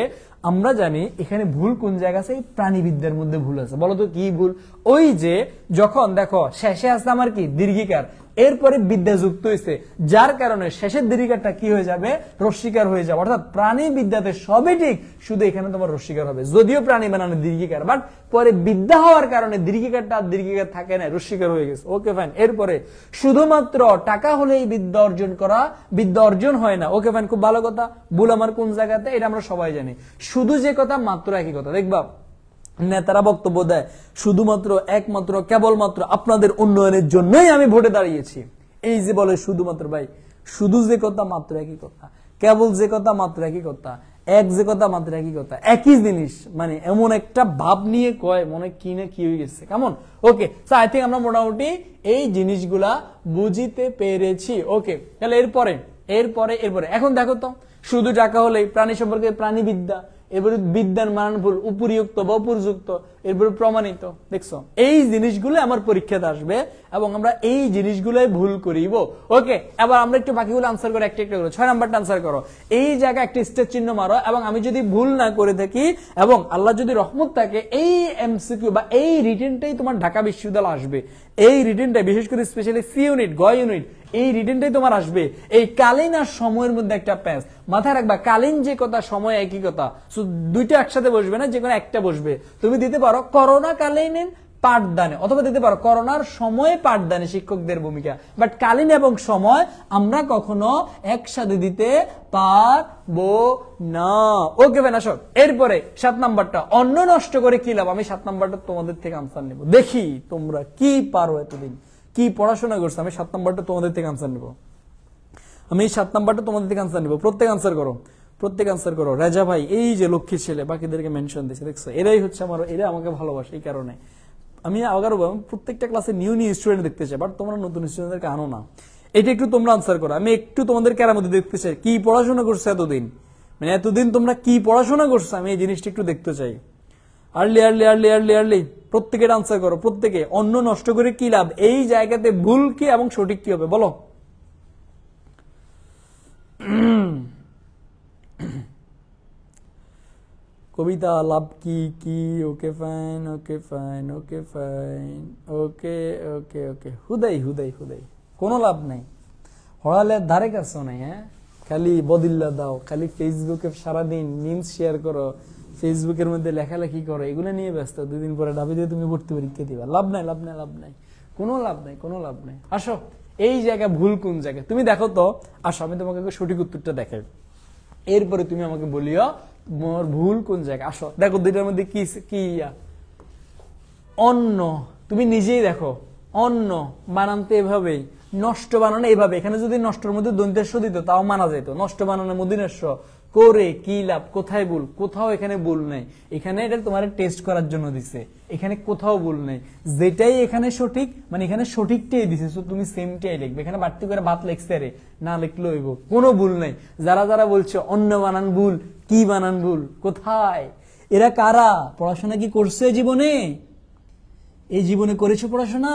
আমরা জানি এখানে ভুল কোন জায়গা আছে, এই প্রাণীবিদ্যার মধ্যে ভুল আছে। বলো তো কি ভুল? ওই যে যখন দেখো শেষে আছে আমার কি দীর্ঘিকার, এরপরে বিদ্যা যুক্ত হয়েছে, যার কারণে শেষের দীর্ঘিকারটা কি হয়ে যাবে? রস্বীকার হয়ে যাবে। অর্থাৎ প্রাণী বিদ্যাতে সবই ঠিক, শুধু এখানে তোমার রস্বীকার হবে, যদিও প্রাণী বানানো দীর্ঘিকার, বাট পরে বিদ্যা হওয়ার কারণে দীর্ঘিকারটা আর দীর্ঘিকার থাকে না, রস্বীকার হয়ে গেছে। Okay fine. এরপরে শুধুমাত্র টাকা হলেই বিদ্যা অর্জন করা, বিদ্যা অর্জন হয় না। ওকে ফাইন, খুব ভালো কথা। ভুল আমার কোন জায়গাতে এটা আমরা সবাই জানি। শুধু যে কথা মাত্র একই কথা। দেখবা নেতারা বক্তব্য দেয় শুধুমাত্র একমাত্র কেবলমাত্র আপনাদের উন্নয়নের জন্যই আমি ভোটে দাঁড়িয়েছি। এই যে বলে শুধুমাত্র, ভাই শুধু যে কথা মাত্র একই কথা, কেবল যে কথা মাত্র একই কথা, এক যে কথা মাত্র একই কথা, একই জিনিস, মানে এমন একটা ভাব নিয়ে কয় মনে কি না কি হয়ে গেছে। কেমন? ওকে, সো আই থিঙ্ক আমরা মোটামুটি এই জিনিসগুলা বুঝিতে পেরেছি। ওকে, তাহলে এরপরে এরপরে এরপরে এখন দেখো তো, শুধু টাকা হলেই প্রাণী সম্পর্কে প্রাণীবিদ্যা, এরপরে বিদ্যান মানান ভুল, উপরিউক্ত বা উপযুক্ত, এরপরে প্রমাণিত। দেখছো এই জিনিসগুলো আমার পরীক্ষাতে আসবে এবং আমরা এই জিনিসগুলোই ভুল করিব। ওকে, এবার আমরা একটু বাকিগুলো আনসার করে একটা একটা করে 6 নাম্বারটা আনসার করো। এই জায়গায় একটা স্টেজ চিহ্ন মারো এবং আমি যদি ভুল না করে থাকি এবং আল্লাহ যদি রহমত থাকে, এই এমসিকিউ বা এই রিটেনটাই তোমার ঢাকা বিশ্ববিদ্যালয় আসবে। এই রিটেনটা বিশেষ করে স্পেশালি সি ইউনিট, গ ইউনিট, এই রিটেনটাই তোমার আসবে। এই কালীন আর সময়ের মধ্যে একটা প্যাচ মাথায় রাখবা, কালীন যে কথা সময় একই কথা, দুইটা একসাথে বসবে না, যে কোনো একটা বসবে। তুমি দিতে পারো করোনা কালীন পাঠদানে, অথবা দিতে পারো করোনার সময়ে পাঠদানে শিক্ষকদের ভূমিকা, বাট কালীন এবং সময় আমরা কখনো একসাথে দিতে পারবো না। ওকে ভাই, আসো এরপরে 7 নাম্বারটা, অন্ন নষ্ট করে কি লাভ? আমি 7 নাম্বারটা তোমাদের থেকে আনসার নেব, দেখি তোমরা কি পারো, এতদিন কি পড়াশোনা করছো। আমি 7 নাম্বারটা তোমাদের থেকে আনসার নেব, আমি 7 নাম্বারটা তোমাদের থেকে আনসার নেব। প্রত্যেক আনসার করো, প্রত্যেক আনসার করো। রাজা ভাই এই যে লক্ষ্মী ছেলে, বাকিদেরকে মেনশন দিচ্ছে, দেখছো এরাই হচ্ছে আমার, এরা আমাকে ভালোবাসে। এই কারণে আমি আগারও প্রত্যেকটা ক্লাসে নিউ নিউ স্টুডেন্ট দেখতে চাই, বাট তোমরা নতুন স্টুডেন্টদেরকে আনো না। এটা একটু তোমরা আনসার করো। আমি একটু তোমাদের কেরামতি দেখতে চাই, কি পড়াশোনা করছো এতদিন, মানে এতদিন তোমরা কি পড়াশোনা করছো, আমি এই জিনিসটা একটু দেখতে চাই। Early early early early early প্রত্যেকের আনসার করো, প্রত্যেকে। অন্ন নষ্ট করে কি লাভ? এই জায়গাতে ভুল কি এবং সঠিক কি হবে বলো? কবিতা লাভ কি কি? Okay fine, okay fine, okay fine, okay okay okay. হুদাই হুদাই হুদাই, কোনো লাভ নাই, হড়ালে ধারে কাছেও নাই। হ্যাঁ, খালি বদিল্লা দাও, খালি ফেসবুকে সারাদিন মিমস শেয়ার করো, ফেসবুকের মধ্যে লেখালেখি করো, এগুলো নিয়ে ব্যস্ত। 2 দিন পরে ডাবি দিয়ে তুমি ভর্তি পরীক্ষা দিবা, লাভ নাই, লাভ নাই, লাভ নাই, কোনো লাভ নাই, কোনো লাভ নাই। আসো এই জায়গায় ভুল কোন জায়গায় তুমি দেখো তো, আসো আমি তোমাকে সঠিক উত্তরটা দেখাই, এরপরে তুমি আমাকে বলিও মোর ভুল কোন জায়গায়। আসো দেখো দুইটার মধ্যে কি কি অন্ন, তুমি নিজেই দেখো, অন্ন বানানতে এভাবেই, নষ্ট বানানো এভাবে। এখানে যদি নষ্টের মধ্যে দন্তেশ্ব দিত তাও মানা যেত, নষ্ট বানানো মদিনেশ্ব করে কি লাভ? কোথায় ভুল? কোথাও এখানে ভুল নেই। এখানে এটা তোমার টেস্ট করার জন্য দিছে, এখানে কোথাও ভুল নেই। যেটাই এখানে সঠিক, মানে এখানে সঠিকটাই দিছে, তুমি সেমটাই লিখবে। এখানে বাড়তি করে ভাত লিখছে রে, না লিখলে হইব, কোনো ভুল নেই। যারা যারা বলছে অন্য বানান ভুল, কি বানান ভুল, কোথায়? এরা কারা? পড়াশোনা কি করছে জীবনে? এই জীবনে করেছো পড়াশোনা?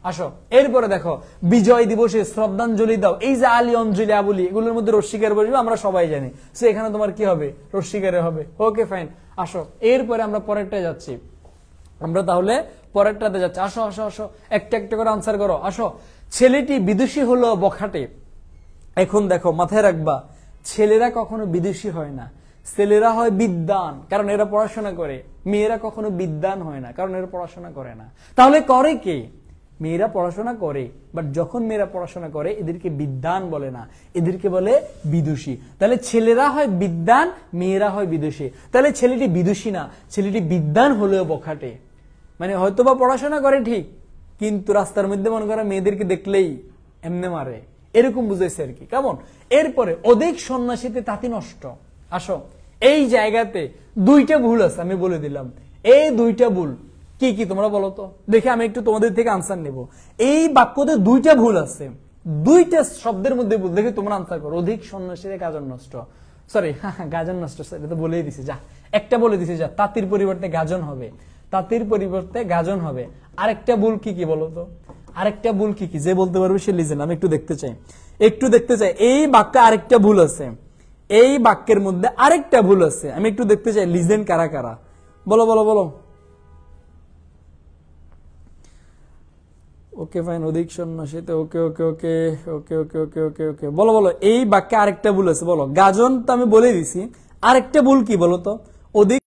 আসো এরপরে দেখো, বিজয় দিবসে শ্রদ্ধাঞ্জলি দাও। এই যে আলী অঞ্জলি আবুলি, এগুলোর মধ্যে রস্বীকার বসবে, আমরা সবাই জানি। সো এখানে তোমার কি হবে? রস্বীকারে হবে। Okay fine. আসো এরপরে আমরা পরেরটায় যাচ্ছি, আমরা তাহলে পরেরটাতে যাচ্ছি। আসো আসো আসো, একটা একটা করে আনসার করো। আসো, ছেলেটি বিদুষী হলো বখাটে। এখন দেখো মাথায় রাখবা, ছেলেরা কখনো বিদুষী হয় না, ছেলেরা হয় বিদ্বান, কারণ এরা পড়াশোনা করে। মেয়েরা কখনো বিদ্বান হয় না, কারণ এরা পড়াশোনা করে না। তাহলে করে কে? মেয়েরা পড়াশোনা করে, বাট যখন মেয়েরা পড়াশোনা করে এদেরকে বিদ্বান বলে না, এদেরকে বলে বিদুষী। তাহলে ছেলেরা হয় বিদ্বান, মেয়েরা হয় বিদুষী। তাহলে ছেলেটি বিদুষী না, ছেলেটি বিদ্বান হলেও বখাটে। মানে হয়তোবা পড়াশোনা করে ঠিক, কিন্তু রাস্তার মধ্যে মনে করা মেয়েদেরকে দেখলেই এমনে মারে, এরকম বুঝাইছে আর কি। কেমন? এরপরে অধিক সন্ন্যাসীতে তাঁতি নষ্ট। আসো, এই জায়গাতে দুইটা ভুল আছে, আমি বলে দিলাম। এই দুইটা ভুল কি কি তোমরা বলো তো দেখে, আমি একটু তোমাদের থেকে আনসার নেব। এই বাক্যতে দুইটা ভুল আছে, দুইটা শব্দের মধ্যে ভুল, দেখে তোমরা আনসার করো। অধিক সন্ন্যাসীরা গাজন নষ্ট, সরি গাজন নষ্ট, এটা তো বলেই দিছে। যা একটা বলে দিছে, যা তাঁতির পরিবর্তে গাজন হবে, তাঁতির পরিবর্তে গাজন হবে। আরেকটা ভুল কি কি বলো তো? আরেকটা ভুল কি কি? যে বলতে পারবে সে লিজেন। আমি একটু দেখতে চাই, একটু দেখতে চাই। এই বাক্যে আরেকটা ভুল আছে, এই বাক্যের মধ্যে আরেকটা ভুল আছে, আমি একটু দেখতে চাই লিজেন কারা কারা। বলো বলো বলো। ওকে ফাইন, অধিক সন্ন্যাসীতে, ওকে okay okay okay okay okay okay ওকে। বলো বলো, এই বাক্যে আরেকটা ভুল আছে, বলো। গাজন তো আমি বলে দিছি, আরেকটা ভুল কি বলো তো? অধিক।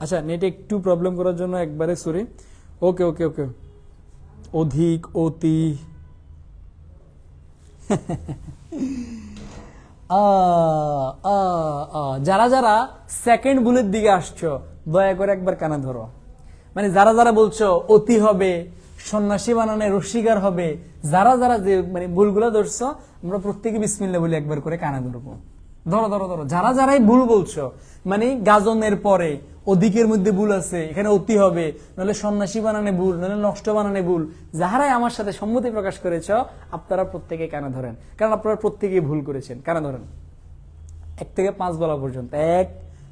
আচ্ছা, নেটে একটু প্রবলেম করার জন্য একবারে সরি। ওকে ওকে ওকে। অধিক, অতি, যারা যারা সেকেন্ড বুলের দিকে আসছো দয়া করে একবার কানে ধরো। মানে যারা যারা বলছো অতি হবে, সন্ন্যাসী বানানে রসিকার হবে, যারা যারা যে মানে ভুলগুলো ধরছো, আমরা প্রত্যেকে বিসমিল্লাহ বলে একবার করে কানে ধরবো। ধরো ধরো ধরো, যারা যারাই ভুল বলছো, মানে গাজনের পরে অধিকের মধ্যে ভুল আছে, এখানে অতি হবে, নাহলে সন্ন্যাসী বানানে ভুল, নাহলে নষ্ট বানানে ভুল, যাহারাই আমার সাথে সম্মতি প্রকাশ করেছ, আপনারা প্রত্যেকে কানে ধরেন, কারণ আপনারা প্রত্যেকেই ভুল করেছেন। কানে ধরেন 1 থেকে 5 বলা পর্যন্ত। 1,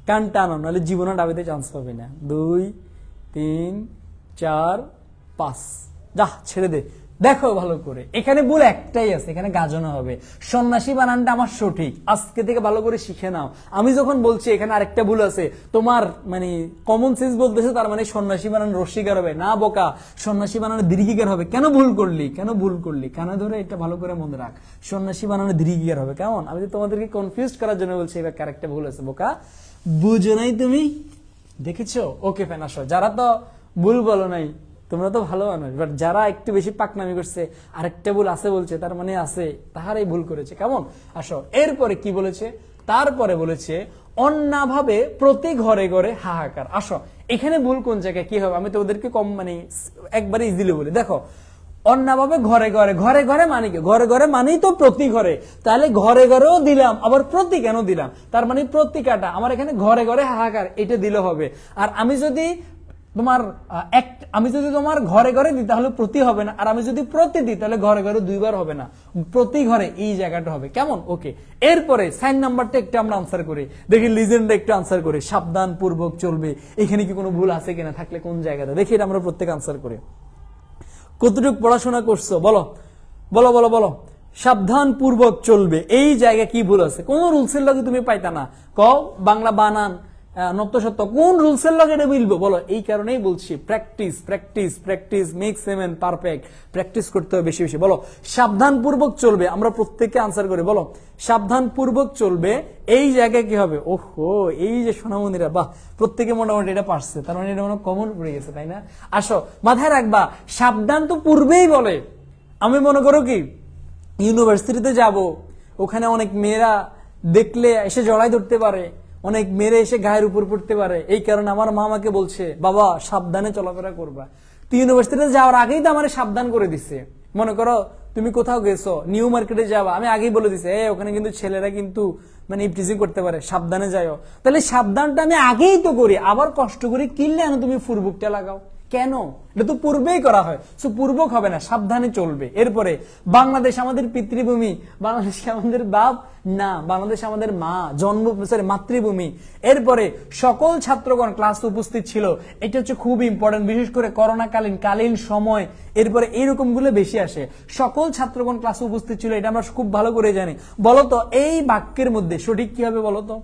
কান টানো, নাহলে জীবনে ডাবিতে চান্স পাবে না। 2, 3, 4, 5, যা ছেড়ে দে। দেখো ভালো করে, এখানে ভুল একটাই আছে, এখানে গাজনা হবে। সন্ন্যাসী বানানটা আমার সঠিক, আজকে থেকে ভালো করে শিখে নাও। আমি যখন বলছি এখানে আরেকটা ভুল আছে, তোমার মানে কমন সেন্স বলতেছে তার মানে সন্ন্যাসী বানান রসিকার হবে না, বোকা, সন্ন্যাসী বানানো দীর্ঘিকার হবে। কেন ভুল করলি, কেন ভুল করলি? কানে ধরে এটা ভালো করে মনে রাখ, সন্ন্যাসী বানানো দীর্ঘিকার হবে। কেমন? আমি তো তোমাদেরকে কনফিউজ করার জন্য বলছি, এবার আরেকটা ভুল আছে, বোকা, বুঝো নাই তুমি? দেখেছো? ওকে ফ্যান, আসো। যারা তো ভুল বলো নাই তোমরা তো ভালো মানুষ, বাট যারা একটু বেশি পাকনামি করছে, আরেকটা ভুল আছে বলছে, তার মানে আছে, তাহারাই ভুল করেছে। কেমন? আসো, এরপরে কি বলেছে? তারপরে বলেছে অন্যভাবে প্রতি ঘরে ঘরে হাহাকার। আসো, এখানে ভুল কোন জায়গায় কি হবে আমি তো ওদেরকে কম মানে একবারে ইজিলি বলি। দেখো, অন্যভাবে ঘরে ঘরে, ঘরে ঘরে মানে কি? ঘরে ঘরে মানেই তো প্রতি ঘরে, তাহলে ঘরে ঘরেও দিলাম, আবার প্রতি কেন দিলাম? তার মানে প্রতি কাটা, আমার এখানে ঘরে ঘরে হাহাকার এটা দিলে হবে। আর আমি যদি তোমার ঘরে ঘরে দিই তাহলে প্রতি হবে না, আর আমি যদি প্রতি দিই তাহলে ঘরে ঘরে 2 বার হবে না, প্রতি ঘরে এই জায়গাটা হবে। কেমন? ওকে। এরপরে সাইন নাম্বারটা একটু আমরা আনসার করি, দেখি লিজেন্ডটা একটু আনসার করি। সাবধান পূর্বক চলবে, এখানে কি কোনো ভুল আছে কিনা, থাকলে কোন জায়গাটা দেখি, এটা আমরা প্রত্যেক আনসার করি। কতটুকু পড়াশোনা করছো বলো বলো বলো বলো। সাবধান পূর্বক চলবে, এই জায়গা কি ভুল আছে? কোন রুলসের লগে তুমি পাইতা না? কও বাংলা বানান নত্য সত্য, কোন রুলসের লগে এটা মিলবো বলো? এই কারণেই বলছি practice practice practice makes a perfect. Practice করতে হবে বেশি বেশি। বলো সাবধান পূর্বক চলবে, আমরা প্রত্যেককে আনসার করি। বলো সাবধান পূর্বক চলবে, এই জায়গায় কি হবে? ওহো, এই যে সোনামণিরা, বাহ, প্রত্যেকে মোটামুটি এটা পারছে, তার মানে এটা মনে কমন পড়ে গেছে, তাই না? আসো, মাথায় রাখবা সাবধান তো পূর্বেই বলে। আমি মনে করো কি ইউনিভার্সিটিতে যাব, ওখানে অনেক মেয়েরা দেখলে এসে জড়াই ধরতে পারে, অনেক মেরে এসে গায়ের উপর পড়তে পারে, এই কারণে আমার মা আমাকে বলছে বাবা সাবধানে চলাফেরা করবা। তুই ইউনিভার্সিটিতে যাওয়ার আগেই তো আমার সাবধান করে দিচ্ছে। মনে করো তুমি কোথাও গেছো, নিউ মার্কেটে যাবা, আমি আগেই বলে দিছি ওখানে কিন্তু ছেলেরা কিন্তু মানে ইপটিজিং করতে পারে, সাবধানে যাও। তাহলে সাবধানটা আমি আগেই তো করি, আবার কষ্ট করে কিনলে তুমি ফুরবুকটা লাগাও কেন? এটা তো পূর্বেই করা হয়, পূর্বক হবে না, সাবধানে চলবে। এরপরে বাংলাদেশ আমাদের পিতৃভূমি, বাংলাদেশ আমাদের বাপ না, বাংলাদেশ আমাদের মা, জন্ম মাতৃভূমি। এরপরে সকল ছাত্রগণ ক্লাস উপস্থিত ছিল, এটা হচ্ছে খুব ইম্পর্টেন্ট, বিশেষ করে করোনাকালীন সময়। এরপরে এইরকম গুলো বেশি আসে, সকল ছাত্রগণ ক্লাস উপস্থিত ছিল, এটা আমরা খুব ভালো করে জানি। বলতো এই বাক্যের মধ্যে সঠিক কি হবে বলতো?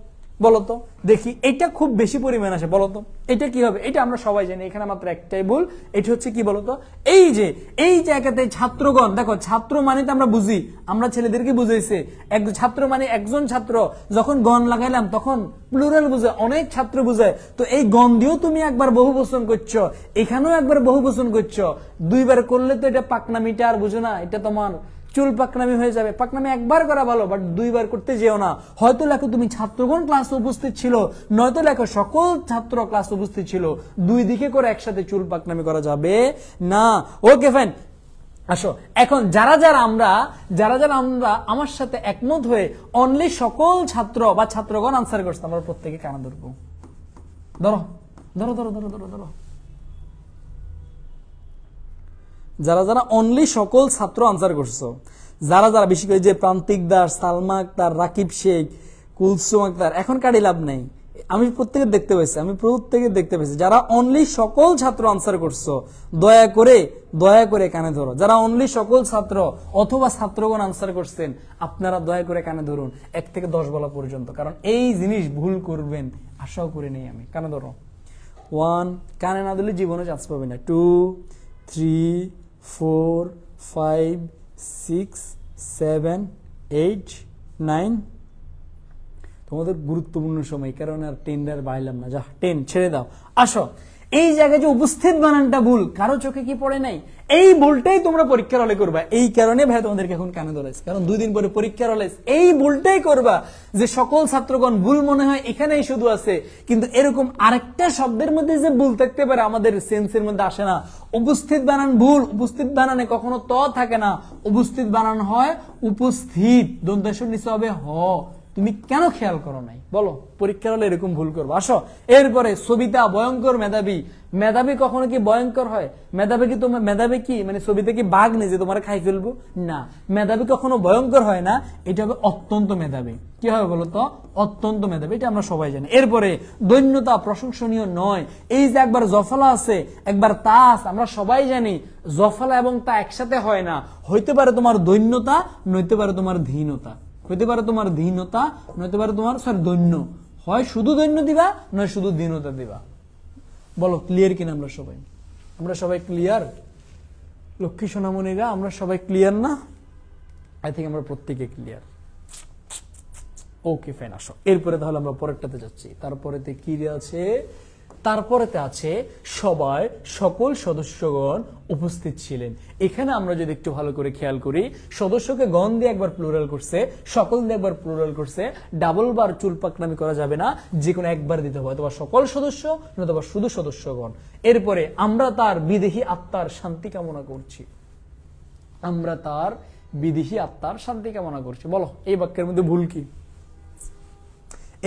বলো তো দেখি, এটা খুব বেশি পরিমাণ আসে, বলো তো এটা কি হবে? এটা আমরা সবাই জানি, এখানে মাত্র একটাই ভুল। এটা হচ্ছে কি বলতো, এই যে এই জায়গাতে ছাত্রগণ, দেখো ছাত্র মানে তো আমরা বুঝি, আমরা ছেলেদেরকে বুঝাইছে এক ছাত্র মানে একজন ছাত্র, যখন গণ লাগাইলাম তখন প্লুরাল বুঝায়, অনেক ছাত্র বুঝায়। তো এই গণ দিয়েও তুমি একবার বহু বচন করছো, এখানেও একবার বহু বচন করছো, দুইবার করলে তো এটা পাকনামিটা আর বুঝো না, এটা তোমার চুল পাকনামি হয়ে যাবে। পাকনামি একবার করা ভালো, বাট দুইবার করতে যেও না। হয়তো লেখো তুমি ছাত্রগণ ক্লাসে উপস্থিত ছিল, নয়তো লেখো সকল ছাত্র ক্লাস উপস্থিত ছিল, দুই দিকে করে একসাথে চুল পাকনামি করা যাবে না। ওকে ফাইন, আসো এখন যারা যারা আমরা আমার সাথে একমত হয়ে অনলি সকল ছাত্র বা ছাত্রগণ আনসার করছে, আমরা প্রত্যেকে কানা ধরবো। ধরো ধরো ধরো ধরো ধরো ধরো, যারা যারা অনলি সকল ছাত্র আনসার করছো, যারা যারা বেশি করে যে প্রান্তিক দাস, সালমা আক্তার, রাকিব শেখ, কুলসুম আক্তার, এখন কাটি লাভ নেই, আমি প্রত্যেকে দেখতে পাইছি, যারা অনলি সকল ছাত্র আনসার করছো দয়া করে কানে ধরো। যারা অনলি সকল ছাত্র অথবা ছাত্রগণ আনসার করছেন, আপনারা দয়া করে কানে ধরুন 1 থেকে 10 বলা পর্যন্ত, কারণ এই জিনিস ভুল করবেন আশাও করে নেই আমি। কানে ধরো, 1, কানে না দিলে জীবনে চান্স পাবে না, 2, 3, 4, 5, 6, 7, 8, 9, তোমাদের গুরুত্বপূর্ণ সময়, কারণ আর 10 আর বাইলাম না, যা 10 ছেড়ে দাও। আসো, এই জায়গায় যে উপস্থিত বানানটা ভুল, কারো চোখে কি পড়ে নাই? এই ভুলটাই তোমরা পরীক্ষার হলে করবা। এই কারণে ভাই তোমাদেরকে এখন কানে ধরেছে, কারণ 2 দিন পরে পরীক্ষার হলে এই ভুলটাই করবা যে সকল ছাত্রগণ ভুল মনে হয় এখানেই শুধু আছে, কিন্তু এরকম আরেকটা শব্দের মধ্যে যে ভুল থাকতে পারে আমাদের সেন্সের মধ্যে আসে না। উপস্থিত বানান ভুল, উপস্থিত বানানে কখনো ত থাকে না, উপস্থিত বানান হয় উপস্থিত, দন্তাংশ নিচে হবে হ। তুমি কেন খেয়াল করো নাই বলো? পরীক্ষার হলে এরকম ভুল করবো। আসো, এরপরে সবিতা ভয়ঙ্কর মেধাবী। মেধাবী কখনো কি ভয়ঙ্কর হয়? মেধাবী কি মানে সবিতা কি বাঘ নেই যে তোমার খাই ফেলবো? না, মেধাবী কখনো ভয়ঙ্কর হয় না, এটা হবে অত্যন্ত মেধাবী। কি হবে বলতো? অত্যন্ত মেধাবী, এটা আমরা সবাই জানি। এরপরে দৈন্যতা প্রশংসনীয় নয়, এই যে একবার জফলা আছে একবার তা আছে, আমরা সবাই জানি জফলা এবং তা একসাথে হয় না, হইতে পারে তোমার দৈন্যতা, নইতে পারে তোমার ধীনতা, হইতে পারে তোমার ধীনতা, নইতে পারে তোমার দৈন্য। হয় শুধু দৈন্য দিবা, নয় শুধু দীনতা দিবা। বলো ক্লিয়ার কিনা? আমরা সবাই ক্লিয়ার? লক্ষ্মী সোনামণিরা আমরা সবাই ক্লিয়ার না? আই থিঙ্ক আমরা প্রত্যেকে ক্লিয়ার। ওকে ফাইন, আসো এরপরে তাহলে আমরা পরেরটাতে যাচ্ছি। তারপরেতে কি আছে? তারপরেতে আছে সবাই সকল সদস্যগণ উপস্থিত ছিলেন। এখানে আমরা যদি একটু ভালো করে খেয়াল করি, সদস্যকে গণ দিয়ে একবার প্লুরাল করছে, সকল দিয়ে একবার প্লুরাল করছে, ডাবল বার চুল পাকনামি করা যাবে না, যে কোনো একবার দিতে হবে, অথবা সকল সদস্য অথবা শুধু সদস্যগণ। এরপরে আমরা তার বিদেহী আত্মার শান্তি কামনা করছি, আমরা তার বিদেহী আত্মার শান্তি কামনা করছি। বলো এই বাক্যের মধ্যে ভুল কি?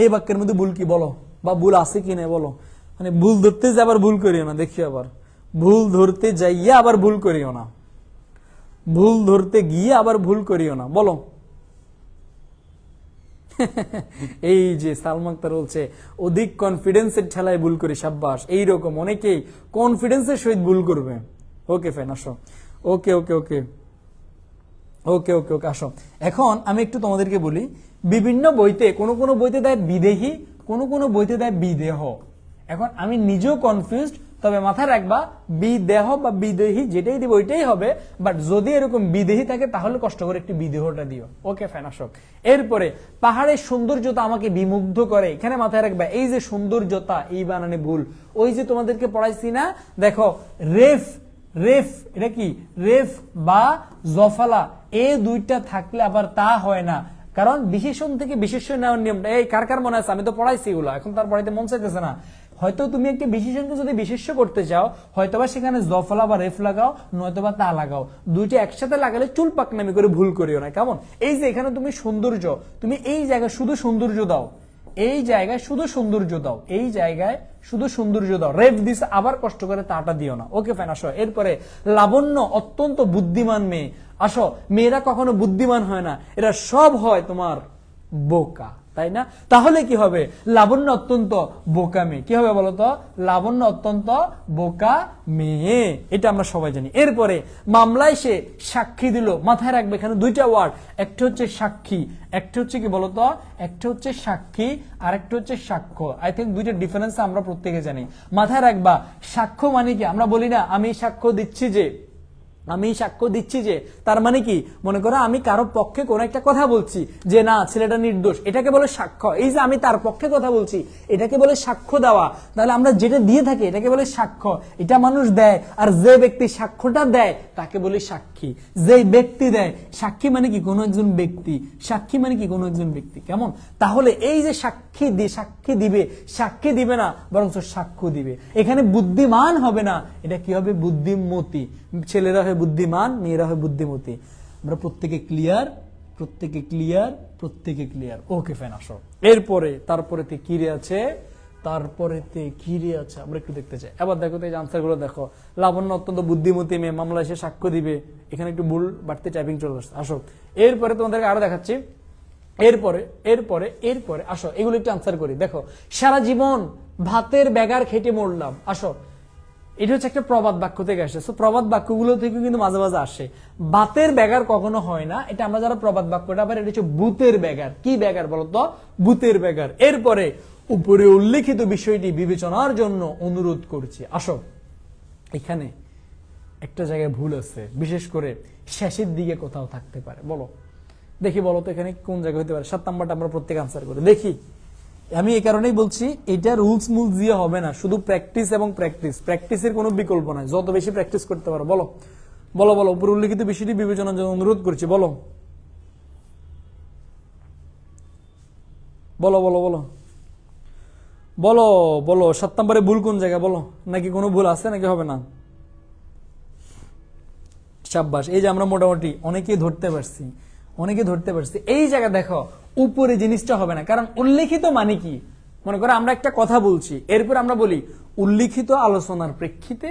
এই বাক্যের মধ্যে ভুল কি বলো? বা ভুল আছে কি না বলো? মানে ভুল ধরতে যে আবার ভুল করিও না, দেখি আবার ভুল ধরতে যাইয়া আবার ভুল করিও না, ভুল ধরতে গিয়ে আবার ভুল করিও না, বলো। এই যে সালমা আক্তার বলছে অধিক কনফিডেন্সের ঠেলায় ভুল করি, সাব্বাস। এইরকম অনেকেই কনফিডেন্সের সহিত ভুল করবে। ওকে ফাইন, আসো। ওকে okay okay okay okay okay আসো। এখন আমি একটু তোমাদেরকে বলি, বিভিন্ন বইতে কোন বইতে দেয় বিদেহী, কোন বইতে দেয় বিদেহ। এখন আমি নিজেও কনফিউজড, তবে মাথায় রাখবা বিদেহ বা বিদেহী যেটাই দিব ওইটাই হবে, বাট যদি এরকম বিদেহী থাকে তাহলে কষ্ট করে একটু বিদেহটা দিও। ওকে ফাইন, আসো। এরপরে পাহাড়ের সৌন্দর্যতা আমাকে বিমুগ্ধ করে, এখানে মাথায় রাখবা এই যে সৌন্দর্যতা, এই বানানে ভুল। ওই যে তোমাদেরকে পড়াইছি না, দেখো রেফ, এটা কি রেফ বা জফলা, এই দুইটা থাকলে আবার তা হয় না, কারণ বিশেষণ থেকে বিশেষ্য নেওয়ার নিয়মটা এই কার কার মনে আছে? আমি তো পড়াইছি এগুলো, এখন তার পড়াইতে মন চাইতেছে না। হয়তো তুমি একটি বিশেষণকে যদি বিশেষ্য করতে চাও, হয়তোবা সেখানে জফলা বা রেফ লাগাও, নয়তোবা তা লাগাও, দুইটা একসাথে লাগালে চুল পাকনামি করে ভুল করিও না, কেমন? এই যে এখানে তুমি সৌন্দর্য, তুমি এই জায়গায় শুধু সৌন্দর্য দাও, এই জায়গায় শুধু সৌন্দর্য দাও, এই জায়গায় শুধু সৌন্দর্য দাও, রেফ দিস আবার কষ্ট করে তাটা দিও না। ওকে ফাইন, আসো। এরপরে লাবণ্য অত্যন্ত বুদ্ধিমান মেয়ে। আসো, মেয়েরা কখনো বুদ্ধিমান হয় না, এরা সব হয় তোমার বোকা, তাই না? তাহলে কি হবে? লাবণ্য অত্যন্ত বোকা মেয়ে। কি হবে বলতো? লাবণ্য অত্যন্ত বোকা মেয়ে, এটা আমরা সবাই জানি। এরপরে মামলায় সে সাক্ষী দিল। মাথায় রাখবে এখানে দুইটা ওয়ার্ড, একটা হচ্ছে সাক্ষী, একটা হচ্ছে কি বলতো, একটা হচ্ছে সাক্ষী আর একটা হচ্ছে সাক্ষ্য। আই থিঙ্ক দুইটা ডিফারেন্স আমরা প্রত্যেকে জানি। মাথায় রাখবা, সাক্ষ্য মানে কি? আমরা বলি না আমি সাক্ষ্য দিচ্ছি যে, আমি সাক্ষ্য দিচ্ছি যে, তার মানে কি? মনে করো আমি কারো পক্ষে কোন একটা কথা বলছি যে না ছেলেটা নির্দোষ, এটাকে বলে সাক্ষ্য। এই যে আমি তার পক্ষে কথা বলছি, এটাকে বলে সাক্ষ্য দেওয়া। তাহলে আমরা যেটা দিয়ে থাকি এটাকে বলে সাক্ষ্য, এটা মানুষ দেয়। আর যে ব্যক্তি সাক্ষ্যটা দেয় তাকে বলে সাক্ষী। যে ব্যক্তি দেয়, সাক্ষী মানে কি? কোনো একজন ব্যক্তি। সাক্ষী মানে কি? কোনো একজন ব্যক্তি। কেমন? তাহলে এই যে সাক্ষী দিবে, সাক্ষী দিবে না বরং সাক্ষ্য দিবে। এখানে বুদ্ধিমান হবে না, এটা কি হবে? বুদ্ধিমতী। ছেলেরা হয় বুদ্ধিমান, মেয়েরা হয় বুদ্ধিমতী। আমরা প্রত্যেকে ক্লিয়ার, প্রত্যেকে ক্লিয়ার, প্রত্যেকে ক্লিয়ার। ওকে ফাইন, আসো এরপরে তারপরেতে কি রে আছে, তারপরেতে কি রে আছে আমরা একটু দেখতে চাই। এবার দেখো তো এই আনসার গুলো দেখো। লাবণ্য অত্যন্ত বুদ্ধিমতী মেয়ে, মামলায় এসে সাক্ষ্য দিবে। এখানে একটু ভুল বাড়তে টাইপিং চলে আসছে। আসো এরপরে তোমাদেরকে আরো দেখাচ্ছি। এরপরে এরপরে এরপরে আসো এগুলো একটু আনসার করি। দেখো, সারা জীবন ভাতের ব্যাগার খেটে মরলাম। আসো, এটা হচ্ছে একটা প্রবাদ বাক্য থেকে আসে। প্রবাদ বাক্যগুলো থেকে কিন্তু মাঝে মাঝে আসে। বাতের ব্যাগার কখনো হয় না, এটা আমরা যারা প্রবাদ বাক্যটা, আবার এটা হচ্ছে ভূতের ব্যাগার। কি ব্যাগার বলতো? ভূতের ব্যাগার। এরপরে উপরে উল্লেখিত বিষয়টি বিবেচনার জন্য অনুরোধ করছি। আসো, এখানে একটা জায়গায় ভুল আছে, বিশেষ করে শেষের দিকে কোথাও থাকতে পারে। বলো দেখি, বলো তো এখানে কোন জায়গায় হতে পারে? 7 নাম্বারটা আমরা প্রত্যেক আনসার করি দেখি। আমি এই কারণেই বলছি, এটা রুলস মুলস দিয়ে হবে না, শুধু প্র্যাকটিস এবং প্র্যাকটিস। প্র্যাকটিসের কোনো বিকল্প নাই, যত বেশি প্র্যাকটিস করতে পারো। বলো বলো বলো, উপর উল্লেখিত বিষয়টি বিবেচনার জন্য অনুরোধ করছি। বলো বলো বলো বলো বলো বলো 7 নম্বরে ভুল কোন জায়গা? বলো, নাকি কোনো ভুল আছে নাকি হবে না? সাব্বাস, এই যে আমরা মোটামুটি অনেকেই ধরতে পারছি, অনেকে ধরতে পারছি। এই জায়গা দেখো, উপরে জিনিসটা হবে না, কারণ উল্লেখিত মানে কি? মনে করো আমরা একটা কথা বলছি, এরপর আমরা বলি উল্লেখিত আলোচনার প্রেক্ষিতে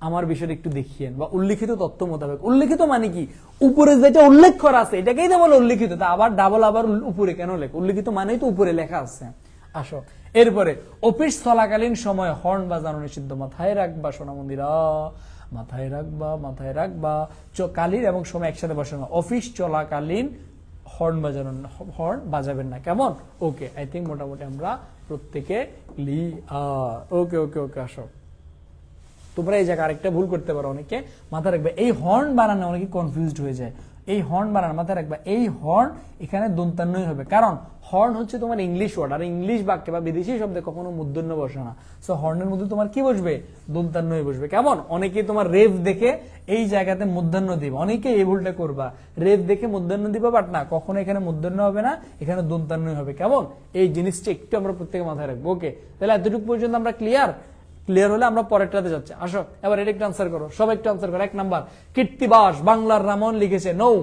আমার বিষয়টা একটু দেখিয়েন, বা উল্লেখিত তথ্য মোতাবেক। উল্লেখিত মানে কি? উপরে যেটা উল্লেখ করা আছে এটাকেই তো বলে উল্লেখিত। তা আবার ডাবল আবার উপরে কেন লেখ? উল্লেখিত মানেই তো উপরে লেখা আছে। আসো এরপরে, অফিস চলাকালীন সময় হর্ন বাজানো নিষিদ্ধ। মাথায় রাখবা সোনামন্দিরা, মাথায় রাখবা, মাথায় রাখবা। কালীন এবং সময় একসাথে বসানো। অফিস চলাকালীন হর্ন বাজানো, হর্ন বাজাবেন না। কেমন? ওকে, আই থিঙ্ক মোটামুটি আমরা প্রত্যেকে ক্লিয়ার। ওকে ওকে ওকে, আসো। তোমরা এই জায়গায় আরেকটা ভুল করতে পারো অনেকে, মাথায় রাখবে এই হর্ন বানানো অনেকে কনফিউজড হয়ে যায়। এই হর্ন বানানো মাথায় রাখবা, এই হর্ন এখানে দন্তান্নই হবে, কারণ হর্ন হচ্ছে তোমার ইংলিশ ওয়ার্ড, আর ইংলিশ বাক্যে বা বিদেশি শব্দে কখনো মূর্ধন্য বসে না। সো হর্নের মধ্যে তোমার কি বসবে? দন্তান্নই বসবে। কেমন? অনেকে তোমার রেফ দেখে এই জায়গাতে মূর্ধন্য দিবে, অনেকে এই ভুলটা করবা, রেফ দেখে মূর্ধন্য দিবা, বাট না, কখনো এখানে মূর্ধন্য হবে না, এখানে দন্তান্নই হবে। কেমন? এই জিনিসটা একটু আমরা প্রত্যেকে মাথায় রাখবো। ওকে, তাহলে এতটুকু পর্যন্ত আমরা ক্লিয়ার। ক্লিয়ার হলে আমরা পরেরটাতে যাচ্ছি। আসো এবার এটা একটু আনসার করো, সবাই একটু আনসার করো। 1 নাম্বার, কৃত্তিবাস। বাংলার রামন লিখেছে নৌ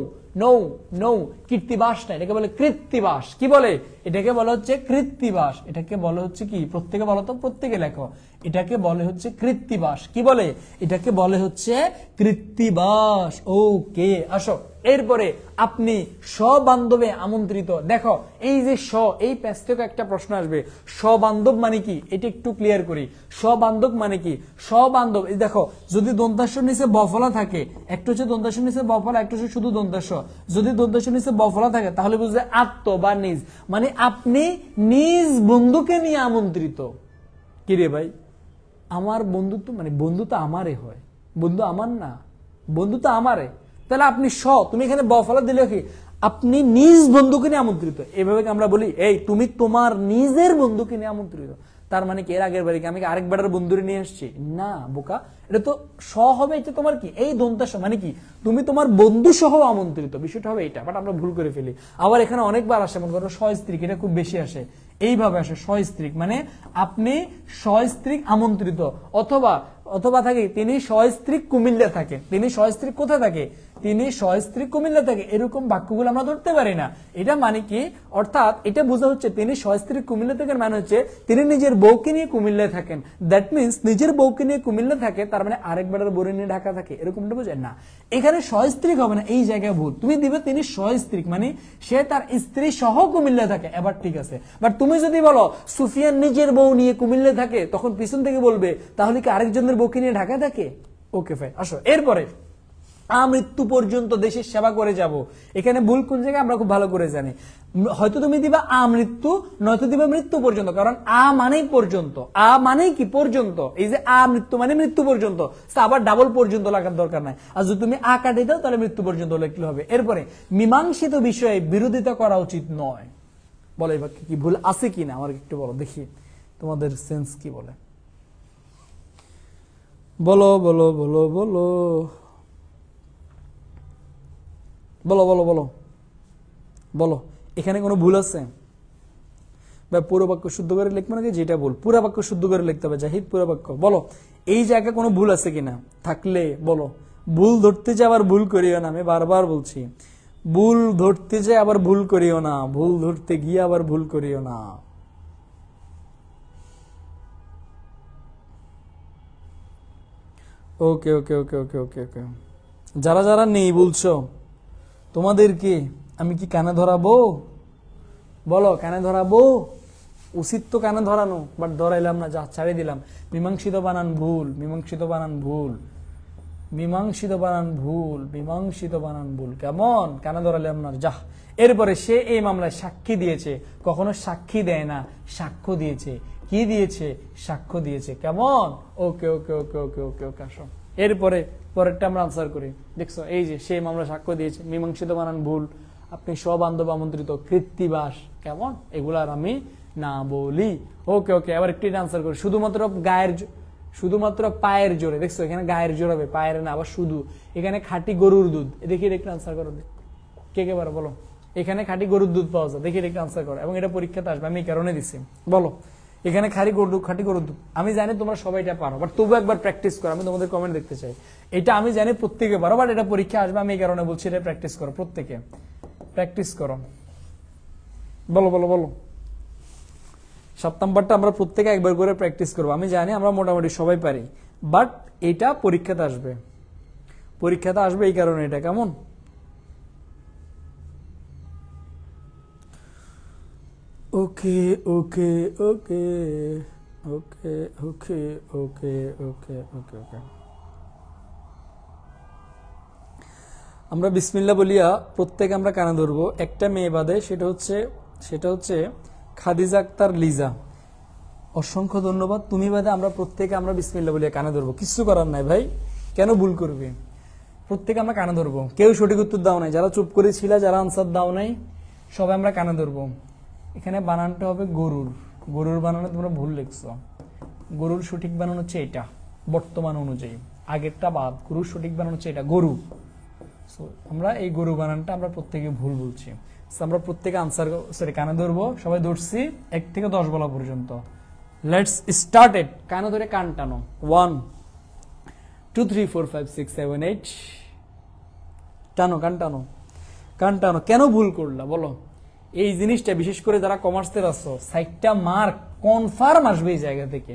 নৌ নৌ, কৃত্তিবাস না, এটাকে বলে কৃত্তিবাস। কি বলে? এটাকে বলা হচ্ছে কৃত্তিবাস। এটাকে বলে হচ্ছে কি? প্রত্যেকে বলো তো, প্রত্যেকে লেখো। এটাকে বলে হচ্ছে কৃত্তিবাস। কি বলে? এটাকে বলে হচ্ছে কৃত্তিবাস। ওকে, আসো এরপরে, আপনি সবান্ধবে আমন্ত্রিত। দেখো এই যে এই প্যাচ থেকে একটা প্রশ্ন আসবে, সবান্ধব মানে কি? এটা একটু ক্লিয়ার করি। সবান্ধব মানে কি? সবান্ধব, এই দেখো, যদি দন্তাস্বর নিচে বফলা থাকে, একটা হচ্ছে দন্তাস্বর নিচে বফলা, একটা হচ্ছে শুধু দন্তাস্বর। যদি দন্তাস্বর নিচে বফলা থাকে তাহলে বুঝবে আত্ম বা নিজ, মানে আপনি নিজ বন্ধুকে নিয়ে আমন্ত্রিত। কি রে ভাই, আমার বন্ধুত্ব মানে বন্ধু তো আমারে হয়, বন্ধু আমার না, বন্ধু তো আমারে। তাহলে আপনি তুমি এখানে বফলা দিলে কি? আপনি নিজ বন্ধুকে নিয়ে আমন্ত্রিত। এভাবে আমরা বলি, এই তুমি তোমার নিজের বন্ধুকে নিয়ে আমন্ত্রিত। তার মানে কি এর আগের বাড়ি আমি আরেক বেটার বন্ধুরে নিয়ে আসছি? না বোকা, এটা তো হবে। এটা তোমার কি? এই দন্তাস মানে কি? তুমি তোমার বন্ধু সহ আমন্ত্রিত, বিষয়টা হবে এইটা। বাট আমরা ভুল করে ফেলি। আবার এখানে অনেকবার আসে, মনে করো সস্ত্রীক, এটা খুব বেশি আসে। এইভাবে আসে সস্ত্রীক, মানে আপনি সস্ত্রীক আমন্ত্রিত, অথবা থাকে তিনি সস্ত্রীক কুমিল্লা থাকে। তিনি সস্ত্রীক কোথায় থাকে? তিনি সস্ত্রী কুমিল্লা থেকে, এরকম বাক্যগুলো আমরা ধরতে পারি না। এটা মানে কি, অর্থাৎ এটা বোঝা হচ্ছে তিনি সস্ত্রী কুমিল্লা থেকে, মানে হচ্ছে তিনি নিজের বউকে নিয়ে কুমিল্লায় থাকেন। দ্যাট মিনস নিজের বউকে নিয়ে কুমিল্লা থাকে, তার মানে আরেক বেটার বউ নিয়ে ঢাকা থাকে, এরকমটা বোঝায় না। এখানে সস্ত্রীক হবে না, এই জায়গায় ভুল। তুমি দিবে তিনি সস্ত্রীক, মানে সে তার স্ত্রী সহ কুমিল্লা থাকে, এবার ঠিক আছে। বাট তুমি যদি বলো সুফিয়ান নিজের বউ নিয়ে কুমিল্লা থাকে, তখন পিছন থেকে বলবে তাহলে কি আরেকজনের বউকে নিয়ে ঢাকা থাকে? ওকে ফাইন, আসো এরপরে আমৃত্যু পর্যন্ত দেশের সেবা করে যাব। এখানে ভুল কোন জায়গায় আমরা খুব ভালো করে জানি। হয়তো তুমি দিবা আমৃত্যু, নয়তো দিবা মৃত্যু পর্যন্ত, কারণ আ মানেই পর্যন্ত, আ মানেই কি পর্যন্ত। এই যে আমৃত্যু মানে মৃত্যু পর্যন্ত, আবার ডাবল পর্যন্ত লাগার দরকার নাই। আর যদি তুমি আ কাটে দাও তাহলে মৃত্যু পর্যন্ত লিখলে হবে। এরপরে মীমাংসিত বিষয়ে বিরোধিতা করা উচিত নয়। বলো এবার কি ভুল আছে কিনা আমার একটু বলো দেখি, তোমাদের সেন্স কি বলে, বলো বলো বলো বলো বলো বলো বলো বলো, এখানে কোনো ভুল আছে? বা পুরো বাক্য শুদ্ধ করে লিখবো নাকি যেটা ভুল? পুরো বাক্য শুদ্ধ করে লিখতে হবে, জাহিদ পুরো বাক্য। বলো এই জায়গায় কোনো ভুল আছে কিনা, থাকলে বলো। ভুল ধরতে যে আবার ভুল করিও না, আমি বারবার বলছি, ভুল ধরতে যে আবার ভুল করিও না, ভুল ধরতে গিয়ে আবার ভুল করিও না। ওকে ওকে ওকে ওকে ওকে ওকে, যারা যারা নেই বলছো তোমাদেরকে আমি কি কানে ধরাবো? বলো কানে ধরাবো? উচিত তো কানে ধরানো, বাট ধরাইলাম না, যা ছাড়িয়ে দিলাম। মীমাংসিত বানান ভুল, মীমাংসিত বানান ভুল, মীমাংসিত বানান ভুল, মীমাংসিত বানান ভুল। কেমন? কানে ধরাইলাম না, যা। এরপরে সে এই মামলায় সাক্ষী দিয়েছে, কখনো সাক্ষী দেয় না, সাক্ষ্য দিয়েছে। কি দিয়েছে? সাক্ষ্য দিয়েছে। কেমন? ওকে okay okay okay okay okay, আসো এরপরে পরেরটা আমরা আনসার করি। দেখছো এই যে সে মামলা সাক্ষ্য দিয়েছে, মীমাংসিত বানান ভুল, আপনি সবান্ধব আমন্ত্রিত, কৃত্তিবাস, কেমন? এগুলার আমি না বলি। ওকে ওকে, আবার একটু আনসার করি। শুধুমাত্র গায়ের, শুধুমাত্র পায়ের জোরে, দেখছো এখানে গায়ের জোর হবে, পায়ের না, আবার শুধু। এখানে খাঁটি গরুর দুধ, দেখি একটু আনসার করো, কে কে পারো বলো। এখানে খাঁটি গরুর দুধ পাওয়া যায়, দেখি একটু আনসার করো, এবং এটা পরীক্ষাতে আসবে, আমি এই কারণে দিচ্ছি। বলো এখানে খাঁটি গরুর দুধ, আমি জানি তোমরা সবাই এটা পারো, বাট তবু একবার প্র্যাকটিস করো, আমি তোমাদের কমেন্ট দেখতে চাই। এটা আমি জানি প্রত্যেকে পারো, বাট এটা পরীক্ষা আসবে, আমি এই কারণে বলছি এটা প্র্যাকটিস করো, প্রত্যেকে প্র্যাকটিস করো। বলো বলো বলো, 7 নাম্বারটা আমরা প্রত্যেকে একবার করে প্র্যাকটিস করবো। আমি জানি আমরা মোটামুটি সবাই পারি, বাট এটা পরীক্ষাতে আসবে, পরীক্ষাতে আসবে এই কারণে এটা। কেমন? ওকে okay okay okay okay okay okay okay ওকে, আমরা বিসমিল্লাহ বলিয়া প্রত্যেকে আমরা কানে ধরবো, একটা মেয়ে বাদে, সেটা হচ্ছে খাদিজা আক্তার লিজা। অসংখ্য ধন্যবাদ। তুমি বাদে আমরা প্রত্যেকে আমরা বিসমিল্লাহ বলিয়া কানে ধরবো, কিছু করার নাই ভাই, কেন ভুল করবে? প্রত্যেকে আমরা কানে ধরবো। কেউ সঠিক উত্তর দাও নাই, যারা চুপ করেছিল, যারা আনসার দাও নাই, সবাই আমরা কানে ধরবো। এখানে বানানটা হবে গরুর, গরুর বানানো তোমরা ভুল লিখছো। গরুর সঠিক বানানো হচ্ছে এটা বর্তমান অনুযায়ী, আগেরটা বাদ। গরুর সঠিক বানানো হচ্ছে এটা গরু। আমরা এই গরু বানানটা আমরা প্রত্যেকে ভুল বলছি। আমরা প্রত্যেকে আনসার কানে ধরবো, সবাই ধরছি 1 থেকে 10 বলা পর্যন্ত। Let's start it. কানে ধরে কান টানো। 1 2 3 4 5 6 7 8, টানো, কান টানো, কান টানো। কেন ভুল করলা বলো? এই জিনিসটা বিশেষ করে যারা কমার্সের আছো, 60টা মার্ক কনফার্ম আসবে এই জায়গা থেকে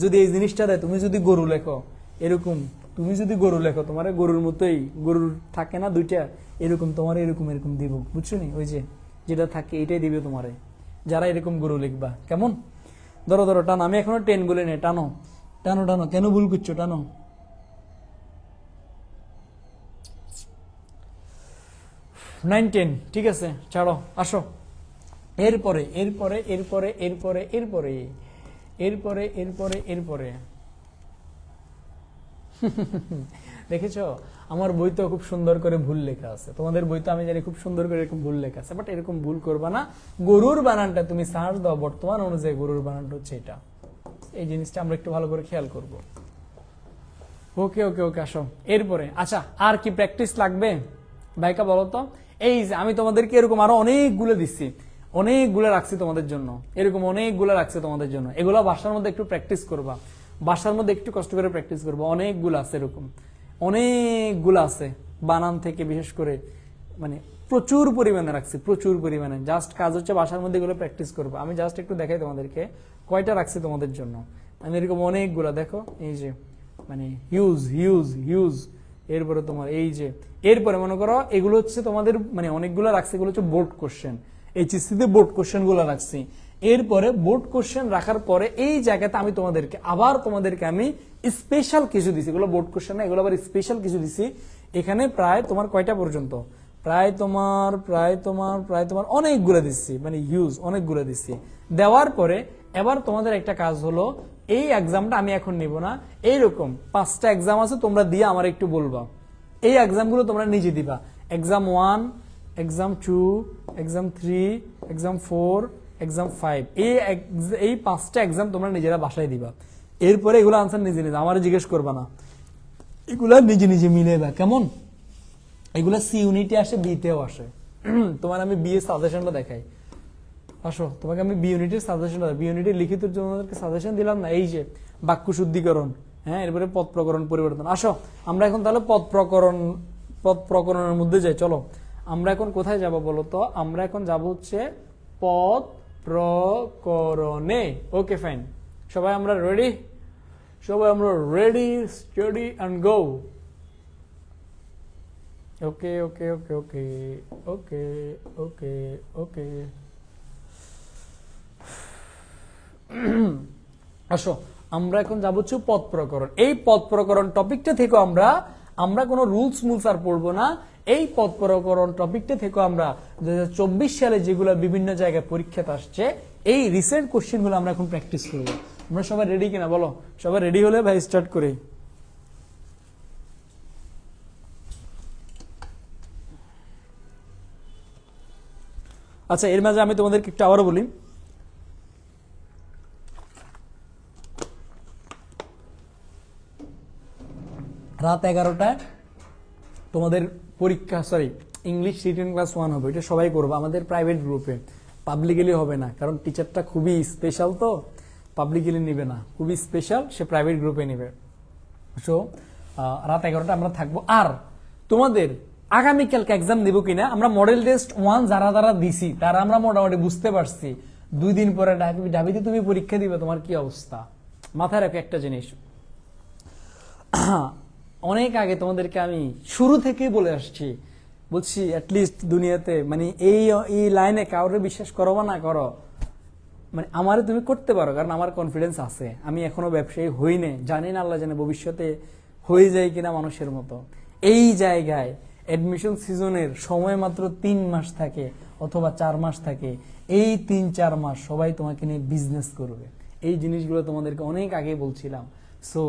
যদি এই জিনিসটা দেয়। তুমি যদি গরু লেখো এরকম, তুমি যদি গরু লেখো, তোমার গরুর মতোই, গরুর থাকে না দুইটা, এরকম তোমার এরকম এরকম দিব, বুঝছো নি? ওই যে যেটা থাকে এটাই দিবে তোমারে, যারা এরকম গরু লিখবা। কেমন? ধরো ধরো, টানো। আমি এখনো 10 বলে নেই, টানো টানো টানো। কেন ভুল করছো? টানো। 9 10, ঠিক আছে, ছাড়ো, আসো। এরপরে এরপরে এরপরে এরপরে এরপরে এরপরে এরপরে এরপরে দেখেছো আমার বইতে খুব সুন্দর করে ভুল লেখা আছে, তোমাদের বইতে আমি জানি খুব সুন্দর করে এরকম ভুল লেখা আছে, বাট এরকম ভুল করবা না। গরুর বানানটা তুমি সার্চ দাও, বর্তমান অনুযায়ী গরুর বানানটা হচ্ছে এটা। এই জিনিসটা আমরা একটু ভালো করে খেয়াল করব। ওকে ওকে ওকে, আসো এরপরে। আচ্ছা, আর কি প্র্যাকটিস লাগবে ভাইকা বলো তো? এই যে আমি তোমাদেরকে এরকম আরো অনেকগুলো দিচ্ছি, অনেকগুলো রাখছি তোমাদের জন্য, এরকম অনেকগুলো রাখছি তোমাদের জন্য। এগুলো বাসার মধ্যে একটু প্র্যাকটিস করবা, বাসার মধ্যে একটু কষ্ট করে প্র্যাকটিস করবা। অনেকগুলো আছে, এরকম অনেকগুলো আছে, বানান থেকে বিশেষ করে মানে প্রচুর পরিমাণে রাখছি, প্রচুর পরিমাণে। জাস্ট কাজ হচ্ছে বাসার মধ্যে এগুলো প্র্যাকটিস করবো। আমি জাস্ট একটু দেখাই তোমাদেরকে কয়টা রাখছি তোমাদের জন্য, মানে এরকম অনেকগুলো দেখো, এই যে মানে হিউজ হিউজ হিউজ। এরপরে তোমার এই যে, এরপরে মনে করো এগুলো হচ্ছে তোমাদের মানে অনেকগুলো রাখছি, এগুলো হচ্ছে বোর্ড কোশ্চেন, এইচএসসি তে বোর্ড কোশ্চেন গুলো রাখছি। এরপরে বোর্ড কোশ্চেন রাখার পরে এই জায়গাতে আমি তোমাদেরকে আমি স্পেশাল কিছু দিছি, এগুলো বোর্ড কোশ্চেন না, এগুলো আবার স্পেশাল কিছু দিছি। এখানে প্রায় তোমার কয়টা পর্যন্ত, প্রায় তোমার অনেকগুলো দিচ্ছি, মানে হিউজ অনেকগুলো দিচ্ছি। দেওয়ার পরে এবার তোমাদের একটা কাজ হলো, এই এক্সামটা আমি এখন নিব না, এইরকম 5টা এক্সাম আছে, তোমরা দিয়ে আমার একটু বলবা। এই এক্সামগুলো তোমরা নিজে দিবা, exam 1, exam 2, exam 3, exam 4, exam 5, এই 5টা এক্সাম তোমরা নিজেরা বাসায় দিবা। এরপরে এগুলো আনসার নিজে নিজে, আমার জিজ্ঞেস করবা না, এগুলা নিজে নিজে মিলেবা, কেমন? এগুলা সি ইউনিটে আসে, বি তেও আসে। তোমার আমি বি এর সাজেশনটা দেখাই, আসো তোমাকে আমি বি ইউনিটের সাজেশন, বি ইউনিটের লিখিত তোমাদেরকে সাজেশন দিলাম না, এই যে বাক্য শুদ্ধিকরণ, হ্যাঁ, এরপরে পদ প্রকরণ পরিবর্তন। আসো আমরা এখন তাহলে পদ প্রকরণের মধ্যে যাই। চলো আমরা এখন কোথায় যাব বলো তো? আমরা এখন যাব হচ্ছে পদ প্রকরণে। ওকে ফাইন, সবাই আমরা ready? Study and go. Okay okay okay okay okay okay okay আসো আমরা এখন যাবো হচ্ছে পদ প্রকরণ। এই পদ প্রকরণ টপিকটা থেকে আমরা কোনো রুলস আর পড়বো না। এই পদ প্রকরণ টপিকটা থেকে আমরা 2024 সালে যেগুলো বিভিন্ন জায়গায় পরীক্ষাতে আসছে, এই রিসেন্ট কোশ্চেন গুলো আমরা এখন প্র্যাকটিস করবো। আমরা সবাই রেডি কিনা বলো? সবাই রেডি হলে ভাই স্টার্ট করি। আচ্ছা, এর মাঝে আমি তোমাদেরকে একটু আবারও বলি, রাত 11টায় তোমাদের পরীক্ষা, ইংলিশ রিটেন ক্লাস 1 হবে। এটা সবাই করবো আমাদের প্রাইভেট গ্রুপে, পাবলিকলি হবে না, কারণ টিচারটা খুবই স্পেশাল, তো পাবলিকলি নিবে না, খুবই স্পেশাল, সে প্রাইভেট গ্রুপে নিবে। সো রাত 11টা আমরা থাকবো। আর তোমাদের আগামীকালকে এক্সাম দিব কিনা, আমরা মডেল টেস্ট 1 যারা দিছি তারা আমরা মোটামুটি বুঝতে পারছি। 2 দিন পরে ঢাবিতে তুমি পরীক্ষা দিবে, তোমার কি অবস্থা? মাথায় রাখো একটা জিনিস, অনেক আগে তোমাদেরকে আমি শুরু থেকে বলে আসছি, বলছি অ্যাটলিস্ট দুনিয়াতে মানে এই লাইনে কাউরে বিশ্বাস করো বা না করো, মানে আমারে তুমি করতে পারো, কারণ আমার কনফিডেন্স আছে। আমি এখনো ব্যবসায়ী হইনি, জানি না, আল্লাহ জানে ভবিষ্যতে হয়ে যায় কিনা মানুষের মতো। এই জায়গায় অ্যাডমিশন সিজনের সময় মাত্র 3 মাস থাকে অথবা 4 মাস থাকে। এই 3-4 মাস সবাই তোমাকে নিয়ে বিজনেস করবে। এই জিনিসগুলো তোমাদেরকে অনেক আগে বলছিলাম। সো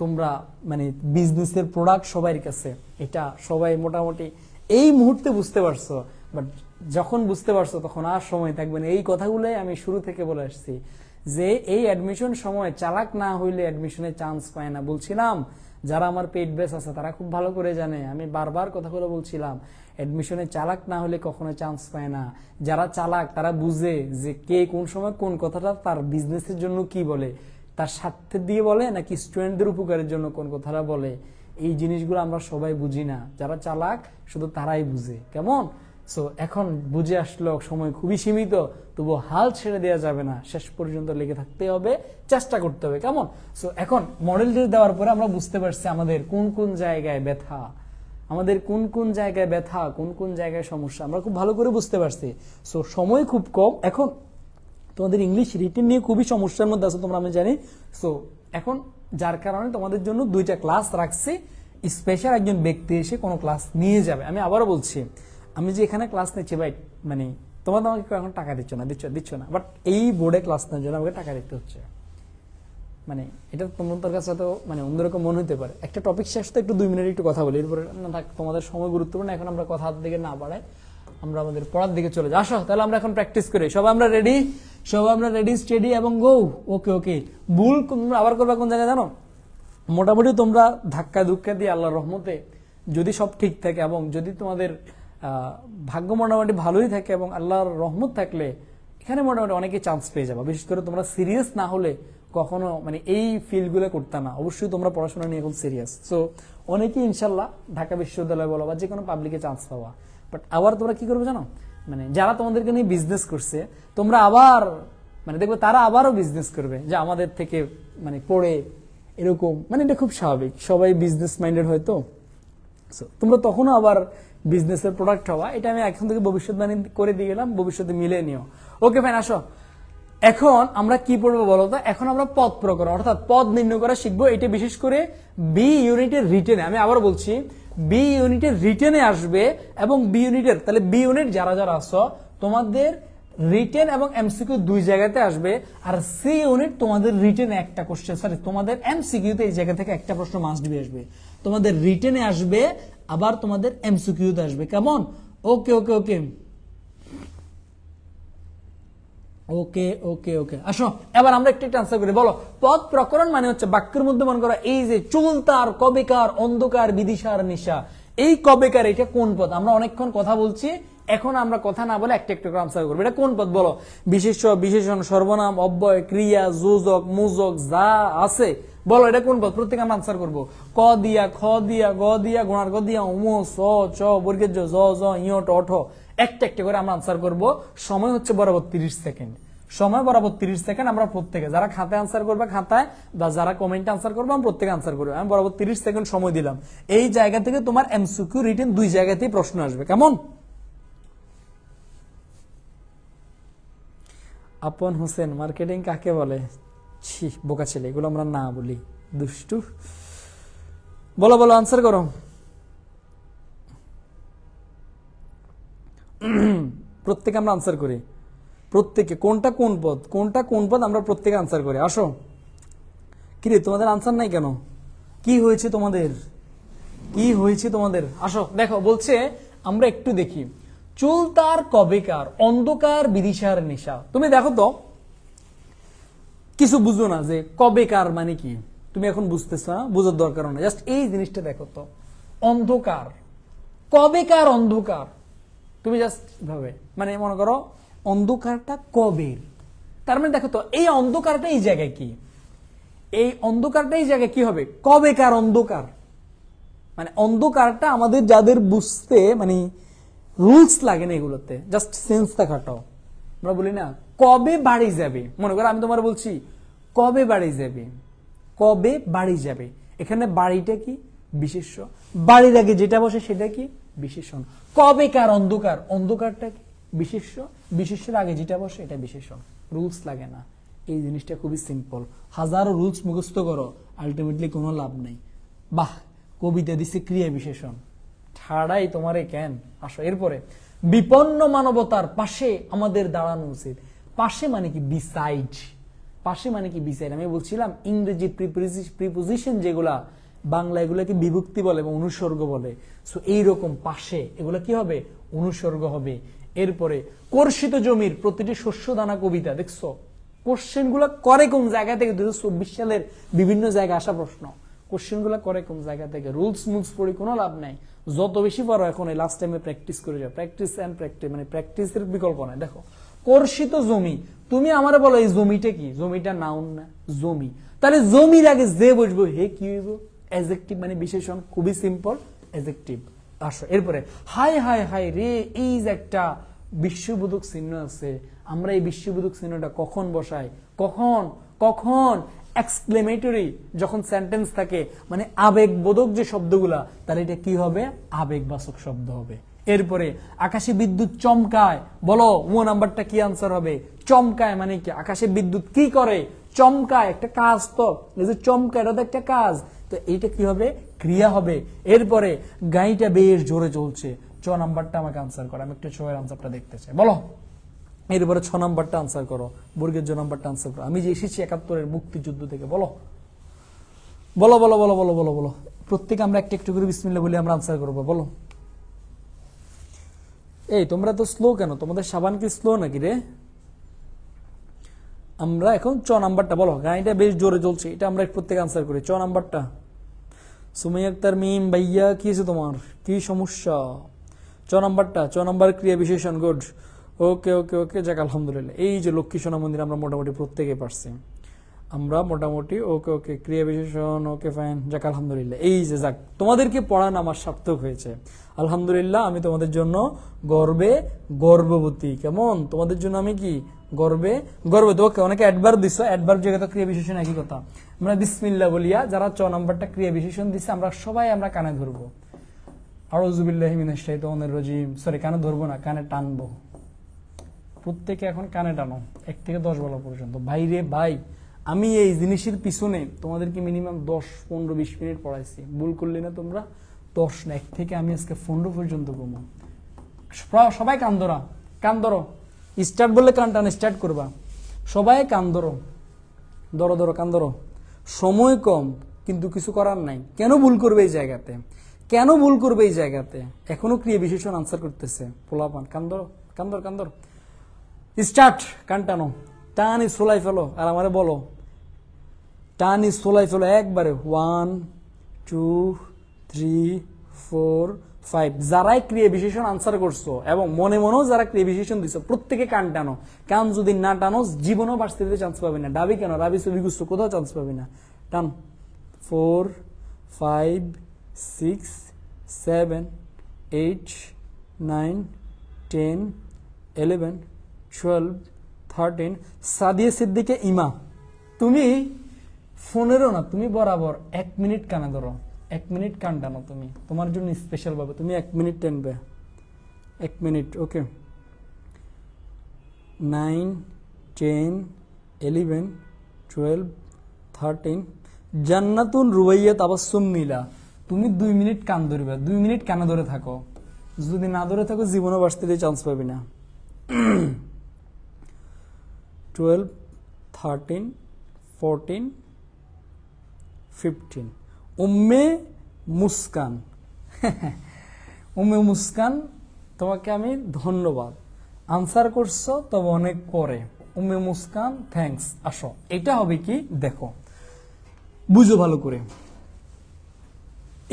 তোমরা মানে বিজনেসের প্রোডাক্ট সবার কাছে, এটা সবাই মোটামুটি এই মুহূর্তে বুঝতে পারছো। বাট যখন বুঝতে পারছো তখন আর সময় থাকবে না। এই কথাগুলোই আমি শুরু থেকে বলে আসছি যে এই অ্যাডমিশন সময় চালাক না হইলে অ্যাডমিশনে চান্স পায় না। বলছিলাম যারা আমার পেইড ব্যাচ আছে তারা খুব ভালো করে জানে, আমি বারবার কথাগুলো বলছিলাম, অ্যাডমিশনে চালাক না হলে কখনো চান্স পায় না। যারা চালাক তারা বুঝে যে কে কোন সময় কোন কথাটা তার বিজনেসের জন্য কি বলে, তার স্বার্থের দিয়ে বলে নাকি স্টুডেন্টদের উপকারের জন্য কোন কথাটা বলে। এই জিনিসগুলো আমরা সবাই বুঝি না, যারা চালাক শুধু তারাই বুঝে, কেমন? সো এখন বুঝে আসলো, সময় খুবই সীমিত, তবু হাল ছেড়ে দেওয়া যাবে না, শেষ পর্যন্ত লেগে থাকতে হবে, চেষ্টা করতে হবে, কেমন? সো এখন মডেল টেস্ট দেওয়ার পরে আমরা বুঝতে পারছি আমাদের কোন কোন জায়গায় ব্যথা, কোন কোন জায়গায় সমস্যা আমরা খুব ভালো করে বুঝতে পারছি। সো সময় খুব কম, এখন তোমাদের ইংলিশ রিটেন নিয়ে খুবই সমস্যার মধ্যে আছে তোমরা, আমি জানি। সো এখন যার কারণে তোমাদের জন্য 2টা ক্লাস রাখছি, স্পেশাল একজন ব্যক্তি এসে কোনো ক্লাস নিয়ে যাবে। আমি আবারও বলছি, আমি যে এখানে ক্লাস নিচ্ছি ভাই, মানে তোমাদের আমাকে এখন টাকা দিচ্ছ না, বাট এই বোর্ডে ক্লাস নেওয়ার জন্য আমাকে টাকা দিতে হচ্ছে। মানে এটা তোমাদের কাছে তো মানে অন্যরকম মনে হতে পারে। একটা টপিক শেষ তো একটু 2 মিনিট একটু কথা বলি, এরপরে তোমাদের সময় গুরুত্বপূর্ণ, এখন আমরা কথার দিকে না বাড়াই, আমরা আমাদের পড়ার দিকে চলে যাই। আসো তাহলে আমরা এখন প্র্যাকটিস করি। সবাই আমরা রেডি, স্টেডি এবং গো। ওকে ভুল আবার করবা কোন জায়গায় জানো? মোটামুটি তোমরা ধাক্কা দিয়ে আল্লাহর রহমতে যদি সব ঠিক থাকে এবং যদি তোমাদের ভাগ্য মোটামুটি ভালোই থাকে এবং আল্লাহর রহমত থাকলে এখানে মোটামুটি অনেকে চান্স পেয়ে যাবে। বিশেষ করে তোমরা সিরিয়াস না হলে কখনো মানে এই ফিল্ডগুলো করতে না। অবশ্যই তোমরা পড়াশোনা নিয়ে এখন সিরিয়াস। সো অনেকেই ইনশাল্লাহ ঢাকা বিশ্ববিদ্যালয় বলো বা যে কোনো পাবলিকে চান্স পাওয়া, বাট আবার তোমরা কি করবে জানো, মানে যারা তোমাদেরকে নিয়ে বিজনেস করছে তোমরা আবার মানে দেখবে তারা আবারও বিজনেস করবে যে আমাদের থেকে মানে পড়ে এরকম, মানে এটা খুব স্বাভাবিক, সবাই বিজনেস মাইন্ডেড হয়তো। তোমরা তখনও আবার বিজনেসের প্রোডাক্ট হওয়া, এটা আমি এখন থেকে ভবিষ্যৎবাণী করে দিয়ে গেলাম, ভবিষ্যতে মিলে নিও। ওকে ফাইন, আসো এখন আমরা কি পড়বো বলো তো। এখন আমরা পদ প্রকরণ অর্থাৎ পদ নির্ণয় করা শিখবো। এটা বিশেষ করে বি ইউনিটের রিটেনে, আমি আবার বলছি বি ইউনিটের রিটেনে আসবে এবং বি ইউনিটের, তাহলে বি ইউনিট যারা যারা আসো তোমাদের রিটেন এবং এমসিকিউ দুই জায়গাতে আসবে, আর সি ইউনিট তোমাদের রিটেনে একটা কোশ্চেন, সরি তোমাদের এমসিকিউতে এই জায়গা থেকে একটা প্রশ্ন মাস্ট বি আসবে, তোমাদের রিটেনে আসবে আবার তোমাদের এমসিকিউতে আসবে। কেমন? ওকে okay okay okay okay okay আসো এবার আমরা একটু আনসার করি। বলো পদ প্রকরণ মানে হচ্ছে বাক্যের মধ্যে মনে করো এই যে চুলতার, কবেকার, অন্ধকার, বিদিশার, নিশা, এই কবেকার এটা কোন পদ? আমরা অনেকক্ষণ কথা বলছি, এখন আমরা কথা না বলে একটা একটা করে আনসার করবো। এটা কোন পদ বলো? বিশেষ্য, বিশেষণ, সর্বনাম, অব্যয়, ক্রিয়া, যোজক, মোজক যা আছে বলো এটা কোন পদ? প্রত্যেকে আমরা আনসার করবো। ক দিয়া, খ দিয়া, গ দিয়া, গোণার গ দিয়া, উম, স, চ, বর্গের জ, জ, ইয়, ট, ঠ, একটা একটা করে আমরা আনসার করব। সময় হচ্ছে বরাবর 30 সেকেন্ড, সময় বরাবর 30 সেকেন্ড। আমরা প্রত্যেকে যারা খাতায় আনসার করবে খাতায়, বা যারা কমেন্টে আনসার করবে আমি প্রত্যেকে আনসার করবে। আমি বরাবর 30 সেকেন্ড সময় দিলাম। এই জায়গা থেকে তোমার এমসিকিউ রিটেন দুই জায়গাতেই প্রশ্ন আসবে। কেমন? আপন হোসেন, মার্কেটিং কাকে বলে? ছি বোকা ছেলে, এগুলো আমরা না বলি, দুষ্টু। বলো বলো আনসার করো। প্রত্যেকে আমরা আনসার করি, প্রত্যেকে কোনটা কোন পদ, কোনটা কোন পদ আমরা প্রত্যেকে আনসার করি। আসো কিরে তোমাদের আনসার নাই কেন? কি হয়েছে তোমাদের, কি হয়েছে তোমাদের? আসো দেখো বলছে আমরা একটু দেখি। চুল তার কবেকার, অন্ধকার, বিদিশার, নিশা। তুমি দেখো তো কিছু বুঝো না যে কবেকার মানে কি, তুমি এখন বুঝতেছ না, বুঝার দরকার না, জাস্ট এই জিনিসটা দেখো তো। অন্ধকার, কবেকার অন্ধকার, তুমি জাস্ট ভাবে মানে মনে করো অন্ধকারটা কবের, তার মানে দেখো তো এই অন্ধকারটা এই জায়গায় কি, এই অন্ধকারটা এই জায়গায় কি হবে? কবেকার অন্ধকার, মানে অন্ধকারটা আমাদের যাদের বুঝতে মানে রুলস লাগে না এগুলোতে, জাস্ট সেন্সটা খাটাও। আমরা বলি না কবে বাড়ি যাবে, মনে করো আমি তোমার বলছি কবে বাড়ি যাবে, কবে বাড়ি যাবে, এখানে বাড়িটা কি? বিশেষ্য। বাড়ির আগে যেটা বসে সেটা কি? বিশেষণ। কবেকার অন্ধকার, অন্ধকারটা কি? বিশেষ্য। বিশেষ্যের আগে যেটা বসে এটা বিশেষণ। রুলস লাগে না, এই জিনিসটা খুবই সিম্পল। হাজারো রুলস মুখস্থ করো, আলটিমেটলি কোনো লাভ নেই। বাহ, কবিতা দিচ্ছে ক্রিয়া বিশেষণ, ঠাড়াই তোমারে কেন। আসো এরপরে বিপন্ন মানবতার পাশে আমাদের দাঁড়ানো উচিত। পাশে মানে কি? বিসাইড। পাশে মানে কি? বিসাইড। আমি বলছিলাম ইংরেজি প্রিপোজিশন যেগুলা, বাংলা এগুলাকে বিভক্তি বলে এবং অনুসর্গ বলে। সো এইরকম পাশে এগুলা কি হবে? অনুসর্গ হবে। এরপরে কর্ষিত জমির প্রতিটি শস্য দানা কবিতা। দেখছো কোশ্চেন গুলা করে কোন জায়গা থেকে? 2024 সালের বিভিন্ন জায়গায় আসা প্রশ্ন। কোশ্চেন গুলা করে কোন জায়গা থেকে? রুলস মুলস পড়ে কোনো লাভ নাই, যত বেশি পারো এখন এই লাস্ট টাইমে প্র্যাকটিস করে যাও। প্র্যাকটিস এন্ড প্র্যাকটিস, মানে প্র্যাকটিসের বিকল্প নাই। দেখো কর্ষিত জমি, তুমি আমারে বলো এই জমিটা কি? জমিটা নাউন না, জমি। তাহলে জমির আগে যে বসবো হে কি হইব? অ্যাডজেক্টিভ, মানে বিশেষণ। খুবই সিম্পল, অ্যাডজেক্টিভ। আসো এরপরে হাই হাই হাই রে, এই যে একটা বিশ্ববোধক চিহ্ন আছে, আমরা এই বিশ্ববোধক চিহ্নটা কখন বসাই? কখন? কখন? এক্সক্লেমেটরি, যখন সেন্টেন্স থাকে, মানে আবেগবোধক যে শব্দগুলা, তাহলে এটা কি হবে? আবেগবাচক শব্দ হবে। এরপরে আকাশে বিদ্যুৎ চমকায়, বলো ও নাম্বারটা কি আনসার হবে? চমকায় মানে কি? আকাশে বিদ্যুৎ কি করে? চমকায়, একটা কাজ তো, এই যে চমকায় এটা তো একটা কাজ, তো এইটা কি হবে? ক্রিয়া হবে। এরপরে গাড়িটা বেশ জোরে চলছে, চ নাম্বারটা আমাকে আনসার করো, আমি একটু ছয়ের আনসারটা দেখতে চাই। বলো এরপরে 6 নাম্বারটা আনসার করো, বর্গের জ নাম্বারটা আনসার করো। আমি যে এসেছি 71-এর মুক্তিযুদ্ধ থেকে। বলো বলো বলো বলো বলো বলো বলো প্রত্যেকে আমরা একটা একটু করে বিসমিল্লাহ বলে আমরা আনসার করবো। বলো এই তোমরা তো স্লো কেন? তোমাদের সাবান কি স্লো নাকি রে? আমরা এখন 6 নাম্বারটা বলো, গাড়িটা বেশ জোরে চলছে, এটা আমরা প্রত্যেকে আনসার করি। 6 নাম্বারটা সুমাইয়া আক্তার মিম ভাইয়া, কি আছে তোমার, কি সমস্যা? 6 নাম্বারটা, 6 নাম্বার ক্রিয়া বিশেষণ। গুড, ওকে ওকে ওকে, যাক আলহামদুলিল্লাহ। এই যে লক্ষ্মী সোনা মন্দির আমরা মোটামুটি প্রত্যেকে পারছি। আমরা মোটামুটি ওকে ওকে ক্রিয়া বিশেষণ ওকে ফাইন, যাক আলহামদুলিল্লাহ। এই যে যাক, তোমাদেরকে পড়ানো আমার সার্থক হয়েছে আলহামদুলিল্লাহ। আমি তোমাদের জন্য গর্বে গর্ভবতী, কেমন তোমাদের জন্য আমি কি গর্বে গর্ভবতী। ওকে, অনেকে অ্যাডভার্ব দিছো, অ্যাডভার্ব জায়গায় ক্রিয়া বিশেষণ একই কথা। আমরা বিসমিল্লাহ বলিয়া যারা 6 নম্বরটা ক্রিয়া বিশেষণ দিচ্ছে আমরা সবাই আমরা কানে ধরবো, আউযু বিল্লাহি মিনাশ শাইতানির রাজিম, সরি কানে ধরবো না, কানে টানবো। প্রত্যেকে এখন কানে টানো 1 থেকে 10 বলা পর্যন্ত। ভাই রে ভাই, আমি এই জিনিসের পিছনে তোমাদেরকে মিনিমাম 10, 15, 20 মিনিট পড়াইছি, ভুল করলে না তোমরা 10 না, 1 থেকে আমি আজকে 15 পর্যন্ত কমো। সবাই কান ধরা, কান ধরো, স্টার্ট বললে কান টান স্টার্ট করবা, সবাই কান ধরো, ধরো ধরো কান ধরো। সময় কম কিন্তু কিছু করার নাই। কেন ভুল করবে এই জায়গাতে, কেন ভুল করবে এই জায়গাতে? এখনো ক্রিয়া বিশেষণ আনসার করতেছে পোলাপান। কান ধরো, কান ধর, কান ধর, স্টার্ট, কান টানো, টানি সোলাই ফেলো, আর আমারে বলো টানি সোলাই ফেলো একবারে। 1, 2, 3, 4, 5। যারাই ক্রিয়া বিশেষণ আনসার করছো এবং মনে মনেও যারা ক্রিয়া বিশেষণ দিছো প্রত্যেকে কান টানো। কান যদি না টানো জীবনেও ভার্সিটিতে চান্স পাবি না। ডাবি কেন, রাবি ছবি গুচ্ছ, কোথাও চান্স পাবি না। টান। 4, 5, 6, 7, 8, 9, 10, 11, 12, 13। সাদিয়া সিদ্দিকে ইমা, তুমি 15 না, তুমি বরাবর 1 মিনিট কানে ধরো, 1 মিনিট কান টানো তুমি, তোমার জন্য স্পেশাল ভাবে তুমি 1 মিনিট টানবে, 1 মিনিট। ওকে, 9, 10, 11, 12, 13। জান্নাতুন রুবাইয়া তাবাসসুম নীলা, তুমি 2 মিনিট কান ধরবে, 2 মিনিট কানে ধরে থাকো। যদি না ধরে থাকো জীবনে ভার্সিটিতে চান্স পাবি না। 12, 13, 14, 15। উম্মে মুস্কান, উম্মে মুস্কান তোমাকে আমি ধন্যবাদ, আনসার করছো তবে অনেক পরে। উম্মে মুস্কান থ্যাঙ্কস। আসো, এটা হবে কি দেখো, বুঝো ভালো করে,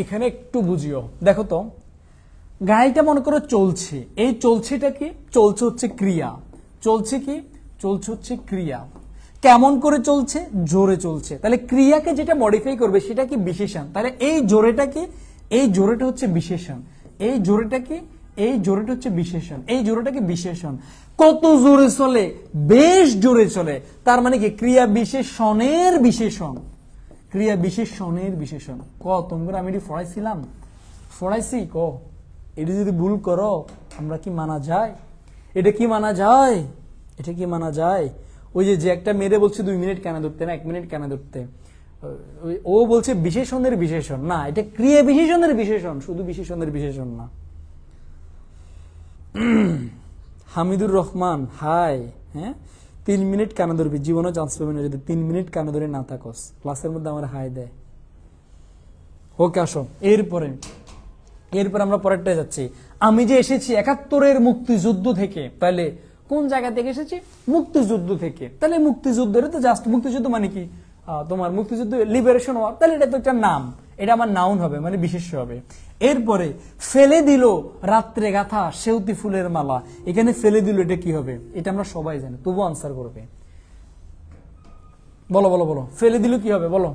এখানে একটু বুঝিও। দেখো তো গাড়িটা মনে করো চলছে, এই চলছেটা কি, চলছে হচ্ছে ক্রিয়া, চলছে কি, চলছে হচ্ছে ক্রিয়া। কেমন করে চলছে, জোরে চলছে। তাহলে ক্রিয়াকে যেটা মডিফাই করবে সেটা কি, বিশেষণ। তাহলে এই জোরেটা কি, এই জোরেটা হচ্ছে বিশেষণ। এই জোরেটা কি, এই জোরেটা হচ্ছে বিশেষণ। এই জোরেটা কি বিশেষণ। কত জোরে চলে, বেশ জোরে চলে, তার মানে কি ক্রিয়া বিশেষণের বিশেষণ, ক্রিয়া বিশেষণের বিশেষণ। তোমরা আমি এটি পড়াইছিলাম, পড়াইছি ক, এটি যদি ভুল করো আমরা কি মানা যায়? এটা কি মানা যায়? এটা কি মানা যায়? ওই যে একটা মেরে বলছে 2 মিনিট কেন ধরতে না 1 মিনিট কেন ধরতে, ও বলছে বিশেষণের বিশেষণ না, এটা ক্রিয়া বিশেষণের বিশেষণ, শুধু বিশেষণের বিশেষণ না। হামিদুর রহমান হাই, হ্যাঁ 3 মিনিট কানে ধরবি, জীবনে চান্স পাবি না যদি 3 মিনিট কানে ধরে না থাকস। ক্লাসের মধ্যে আমার হাই দেয়। ওকে আসো, এরপরে আমরা পরেরটা যাচ্ছি। আমি যে এসেছি 71-এর মুক্তিযুদ্ধ থেকে, তাহলে কোন জায়গা থেকে এসেছি, মুক্তিযুদ্ধ থেকে। তাহলে মুক্তিযুদ্ধের তো জাস্ট, মুক্তিযুদ্ধ মানে কি তোমার মুক্তিযুদ্ধ লিবারেশন ওয়ার, তাহলে এটা তো একটা নাম, এটা আমার নাউন হবে, মানে বিশেষ্য হবে। এরপরে ফেলে দিল রাত্রে গাথা সেউতি ফুলের মালা, এখানে ফেলে দিল এটা কি হবে, এটা আমরা সবাই জানি, তবু আনসার করবে। বলো বলো বলো, ফেলে দিল কি হবে বলো,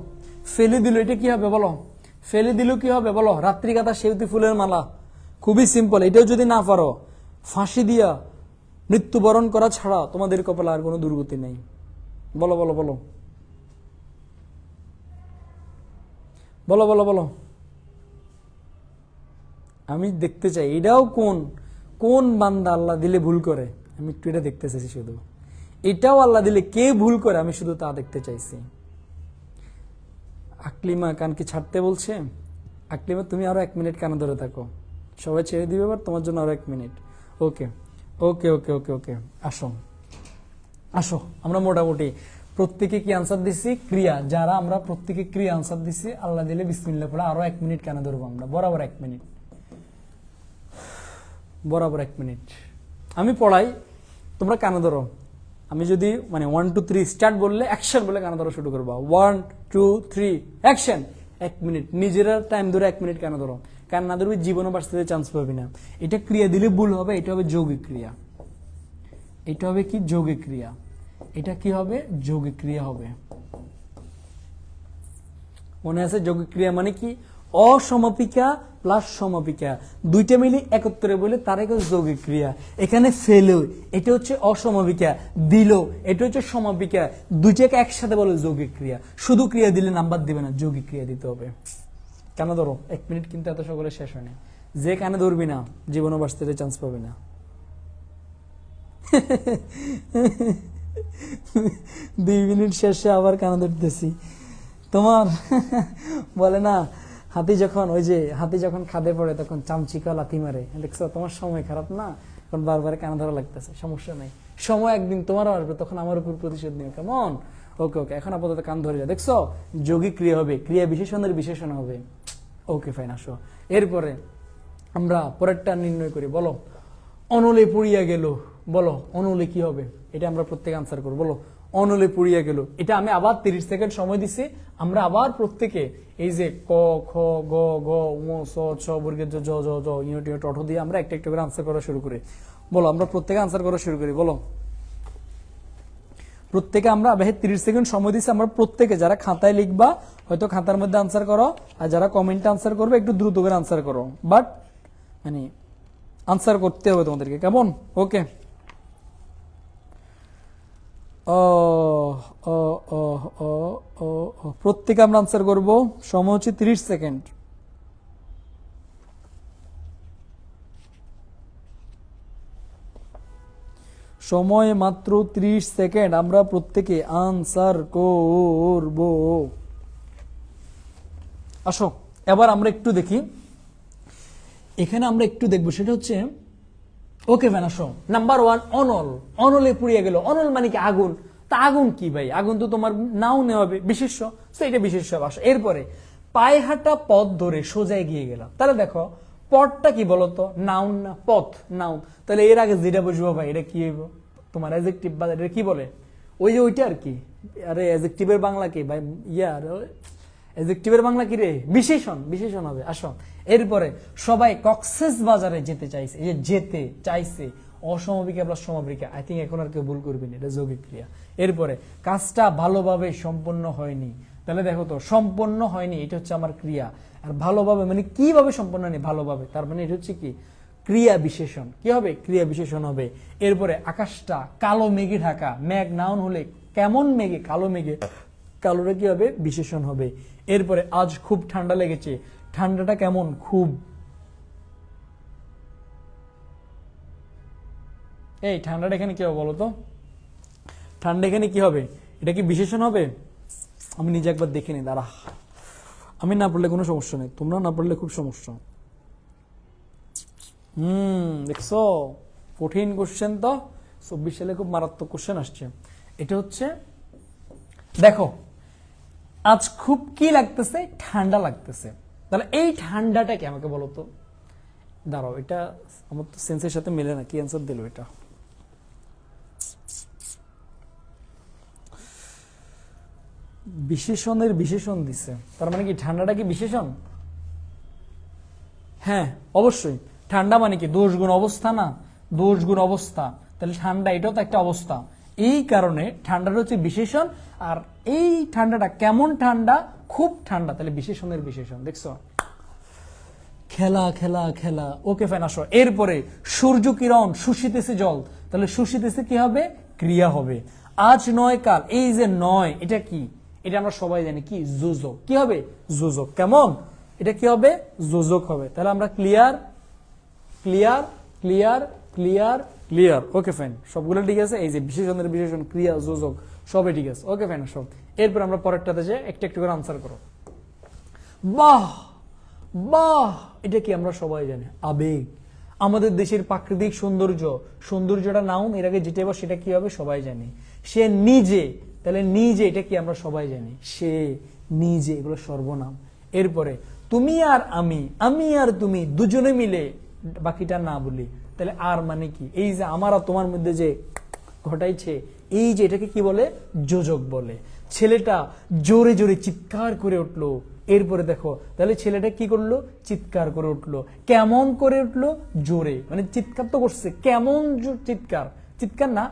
ফেলে দিল এটা কি হবে বলো, ফেলে দিল কি হবে বলো, রাত্রি গাথা সেউতি ফুলের মালা। খুবই সিম্পল, এটাও যদি না পারো ফাঁসি দিয়া মৃত্যুবরণ করা ছাড়া তোমাদের কপালে আর কোনো দুর্গতি নেই। বলো বলো বলো বলো বলো বলো, আমি দেখতে চাই এটাও কোন কোন বান্দা আল্লাহ দিলে ভুল করে, আমি একটু এটা দেখতে চাইছি শুধু। এটাও আল্লাহ দিলে কে ভুল করে আমি শুধু তা দেখতে চাইছি। আকলিমা কানকে ছাড়তে বলছে, আকলিমা তুমি আরো 1 মিনিট কানে ধরে থাকো, সবাই ছেড়ে দিবে, এবার তোমার জন্য আরো 1 মিনিট। ওকে ওকে ওকে ওকে ওকে, আসো আসো, আমরা মোটামুটি প্রত্যেকে কি আনসার দিছি, ক্রিয়া। যারা আমরা প্রত্যেকে ক্রিয়া আনসার দিছি, আল্লাহ দিলে বিসমিল্লাহ পড়ে আরো 1 মিনিট কানে ধরবো আমরা, বরাবর 1 মিনিট, বরাবর 1 মিনিট। আমি পড়াই, তোমরা কানে ধরো। আমি যদি মানে 1, 2, 3 স্টার্ট বললে অ্যাকশন বলে কানে ধরা শুরু করবা। 1, 2, 3 অ্যাকশন। 1 মিনিট নিজেরা টাইম ধরে 1 মিনিট কানে ধরো। কান না ধরবি জীবনে বাঁচতে চান্স পাবি না। এটা ক্রিয়া দিলে ভুল হবে, এটা হবে যৌগিক ক্রিয়া। এটা হবে কি যৌগিক ক্রিয়া, এটা কি হবে যৌগিক ক্রিয়া হবে। মনে আছে যৌগিক ক্রিয়া মানে কি? অসমাপিকা প্লাস সমাপিকা দুইটা মিলে একত্রে বলে তার এক যৌগিক ক্রিয়া। এখানে ফেলো এটা হচ্ছে অসমাপিকা, দিল এটা হচ্ছে সমাপিকা, দুইটাকে একসাথে বলে যৌগিক ক্রিয়া। শুধু ক্রিয়া দিলে নাম্বার দিবে না, যৌগিক ক্রিয়া দিতে হবে। কেন ধরো 1 মিনিট কিন্তু এত সকলে শেষ হয়নি। যে কানে ধরবি না জীবনে ভার্সিটিতে চান্স পাবি না। 2 মিনিট শেষে আবার কানে ধরতেছি। তোমার বলে না হাতি যখন খাদে পড়ে তখন চামচিকা লাথি মারে, দেখছো? তোমার সময় খারাপ না, এখন বারবার কানে ধরা লাগতেছে, সমস্যা নাই, সময় একদিন তোমারও আসবে, তখন আমার উপর প্রতিশোধ নিও, কেমন? ওকে ওকে, এখন আপাতত কান ধরে যা, দেখছো? যৌগিক ক্রিয়া হবে, ক্রিয়া বিশেষণের বিশেষণ হবে। ওকে ফাইন, আসো এরপরে আমরা পরেরটা নির্ণয় করি। বলো অনলে পুড়িয়া গেল, বলো অনলে কি হবে? এটা আমরা প্রত্যেকে আনসার করবো। বলো অনলে পুড়িয়া গেল। এটা আমি আবার 30 সেকেন্ড সময় দিছি। আমরা আবার প্রত্যেকে এই যে ক খ গ ঘ ঙ চ ছ বর্গের জ জ জ ইউনিট ইউনিট অটো দিয়ে আমরা একটা একটা করে আনসার করা শুরু করি। বলো আমরা প্রত্যেকে আনসার করা শুরু করি। বলো প্রত্যেকে আমরা 30 সেকেন্ড সময় দিচ্ছি। আমরা প্রত্যেকে যারা খাতায় লিখবা হয়তো খাতার মধ্যে আনসার করো, আর যারা কমেন্টে আনসার করবে একটু দ্রুত করে আনসার করো, বাট মানে আনসার করতে হবে তোমাদেরকে, কেমন? ওকে। প্রত্যেকে আমরা আনসার করব। সময় হচ্ছে 30 সেকেন্ড। সময় মাত্র 30 সেকেন্ড। আমরা প্রত্যেকে আনসার করব। আসো এবার আমরা একটু দেখি, এখানে আমরা একটু দেখবো, সেটা হচ্ছে ওকে ভ্যান। আসো নাম্বার 1 অনল। অনলে পুড়িয়ে গেল। অনল মানে কি? আগুন। তা আগুন কি ভাই? আগুন তো তোমার নাও নেওয়া হবে, বিশেষ্য, এটা বিশেষ্য। আসো এরপরে পায়ে হাঁটা পথ ধরে সোজা এগিয়ে গেলাম। তাহলে দেখো পথটা কি বলতো? নাউন না? পথ নাউন। তাহলে এর আগে যেটা বসবো ভাই এটা কি হইব? তোমার অ্যাডজেক্টিভ বা এটা কি বলে? ওই যে ওইটা আর কি। আরে অ্যাডজেক্টিভের বাংলা কি ভাই? অ্যাডজেক্টিভের বাংলা কি রে? বিশেষণ। বিশেষণ হবে। আসো এরপরে সবাই কক্সেস বাজারে যেতে চাইছে। এই যে যেতে চাইছে, অসমাপিকা প্লাস সমাপিকা। আই থিঙ্ক এখন আর কেউ ভুল করবেন, এটা যৌগিক ক্রিয়া। এরপরে কাজটা ভালোভাবে সম্পন্ন হয়নি। তাহলে দেখো তো সম্পন্ন হয়নি এটা হচ্ছে আমার ক্রিয়া, আর ভালোভাবে মানে কিভাবে সম্পন্ন হয়নি? ভালোভাবে। তার মানে এটা হচ্ছে কি? ক্রিয়া বিশেষণ। কি হবে? ক্রিয়া বিশেষণ হবে। এরপরে আকাশটা কালো মেঘে ঢাকা। মেঘ নাউন হলে কেমন মেঘে? কালো মেঘে। কালোটা কি হবে? বিশেষণ হবে। এরপরে আজ খুব ঠান্ডা লেগেছে। ঠান্ডাটা কেমন? খুব। এই ঠান্ডাটা এখানে কি হবে বলো তো? ঠান্ডা এখানে কি হবে? এটা কি বিশেষণ হবে? আমি নিজে একবার দেখে নিই, দাঁড়া। আমি না পড়লে কোনো সমস্যা নেই, তোমরা না পড়লে খুব সমস্যা। দেখছো কঠিন কোশ্চেন তো। 24 সালে খুব মারাত্মক কোশ্চেন আসছে। এটা হচ্ছে দেখো আজ খুব কি লাগতেছে? ঠান্ডা লাগতেছে। তাহলে এই ঠান্ডাটা কি আমাকে বলো তো? দাঁড়াও, এটা আমার তো সেন্সের সাথে মেলে না। কি অ্যান্সার দিল এটা? বিশেষণের বিশেষণ দিছে। তার মানে কি ঠান্ডাটা কি বিশেষণ? হ্যাঁ অবশ্যই। ঠান্ডা মানে কি? দোষ গুণ অবস্থা না? দোষ গুণ অবস্থা। তাহলে ঠান্ডা এটাও তো একটা অবস্থা। এই কারণে ঠান্ডাটা হচ্ছে বিশেষণ। আর এই ঠান্ডাটা কেমন ঠান্ডা? খুব ঠান্ডা। তাহলে বিশেষণের বিশেষণ। দেখছো? খেলা খেলা খেলা। Okay fine. আসো এরপরে সূর্য কিরণ শুষিতেছে জল। তাহলে শুষিতেছে কি হবে? ক্রিয়া হবে। আজ নয় কাল। এই যে নয় এটা কি? এটা আমরা সবাই জানি কি? যোজক। কি হবে? যোজক। কেমন? এটা কি হবে? যোজক হবে। তাহলে আমরা clear clear clear clear clear. Okay fine, সবগুলো ঠিক আছে। এই যে বিশেষণের বিশেষণ, ক্রিয়া, যোজক সবই ঠিক আছে। Okay fine. সব এরপর আমরা পরেরটাতে যে একটু একটু করে আনসার করো। বাহ বাহ, এটা কি? আমরা সবাই জানি আবেগ। আমাদের দেশের প্রাকৃতিক সৌন্দর্য, সৌন্দর্যটা নাউন, এর আগে যেটা এবার সেটা কি হবে? সবাই জানি। সে নিজে। তাহলে নিজে এটা কি? আমরা সবাই জানি। সে নিজে, এগুলো সর্বনাম। এরপরে তুমি আর আমি, আমি আর তুমি দুজনে মিলে, বাকিটা না বলি। তাহলে আর মানে কি? এই যে আমার আর তোমার মধ্যে যে ঘটাইছে, এই যে এটাকে কি বলে? যোজক বলে। ছেলেটা জোরে জোরে চিৎকার করে উঠলো। এরপরে দেখো তাহলে ছেলেটা কি করলো? চিৎকার করে উঠলো। কেমন করে উঠলো? জোরে। মানে চিৎকার তো করছে, কেমন চিৎকার? চিৎকার না,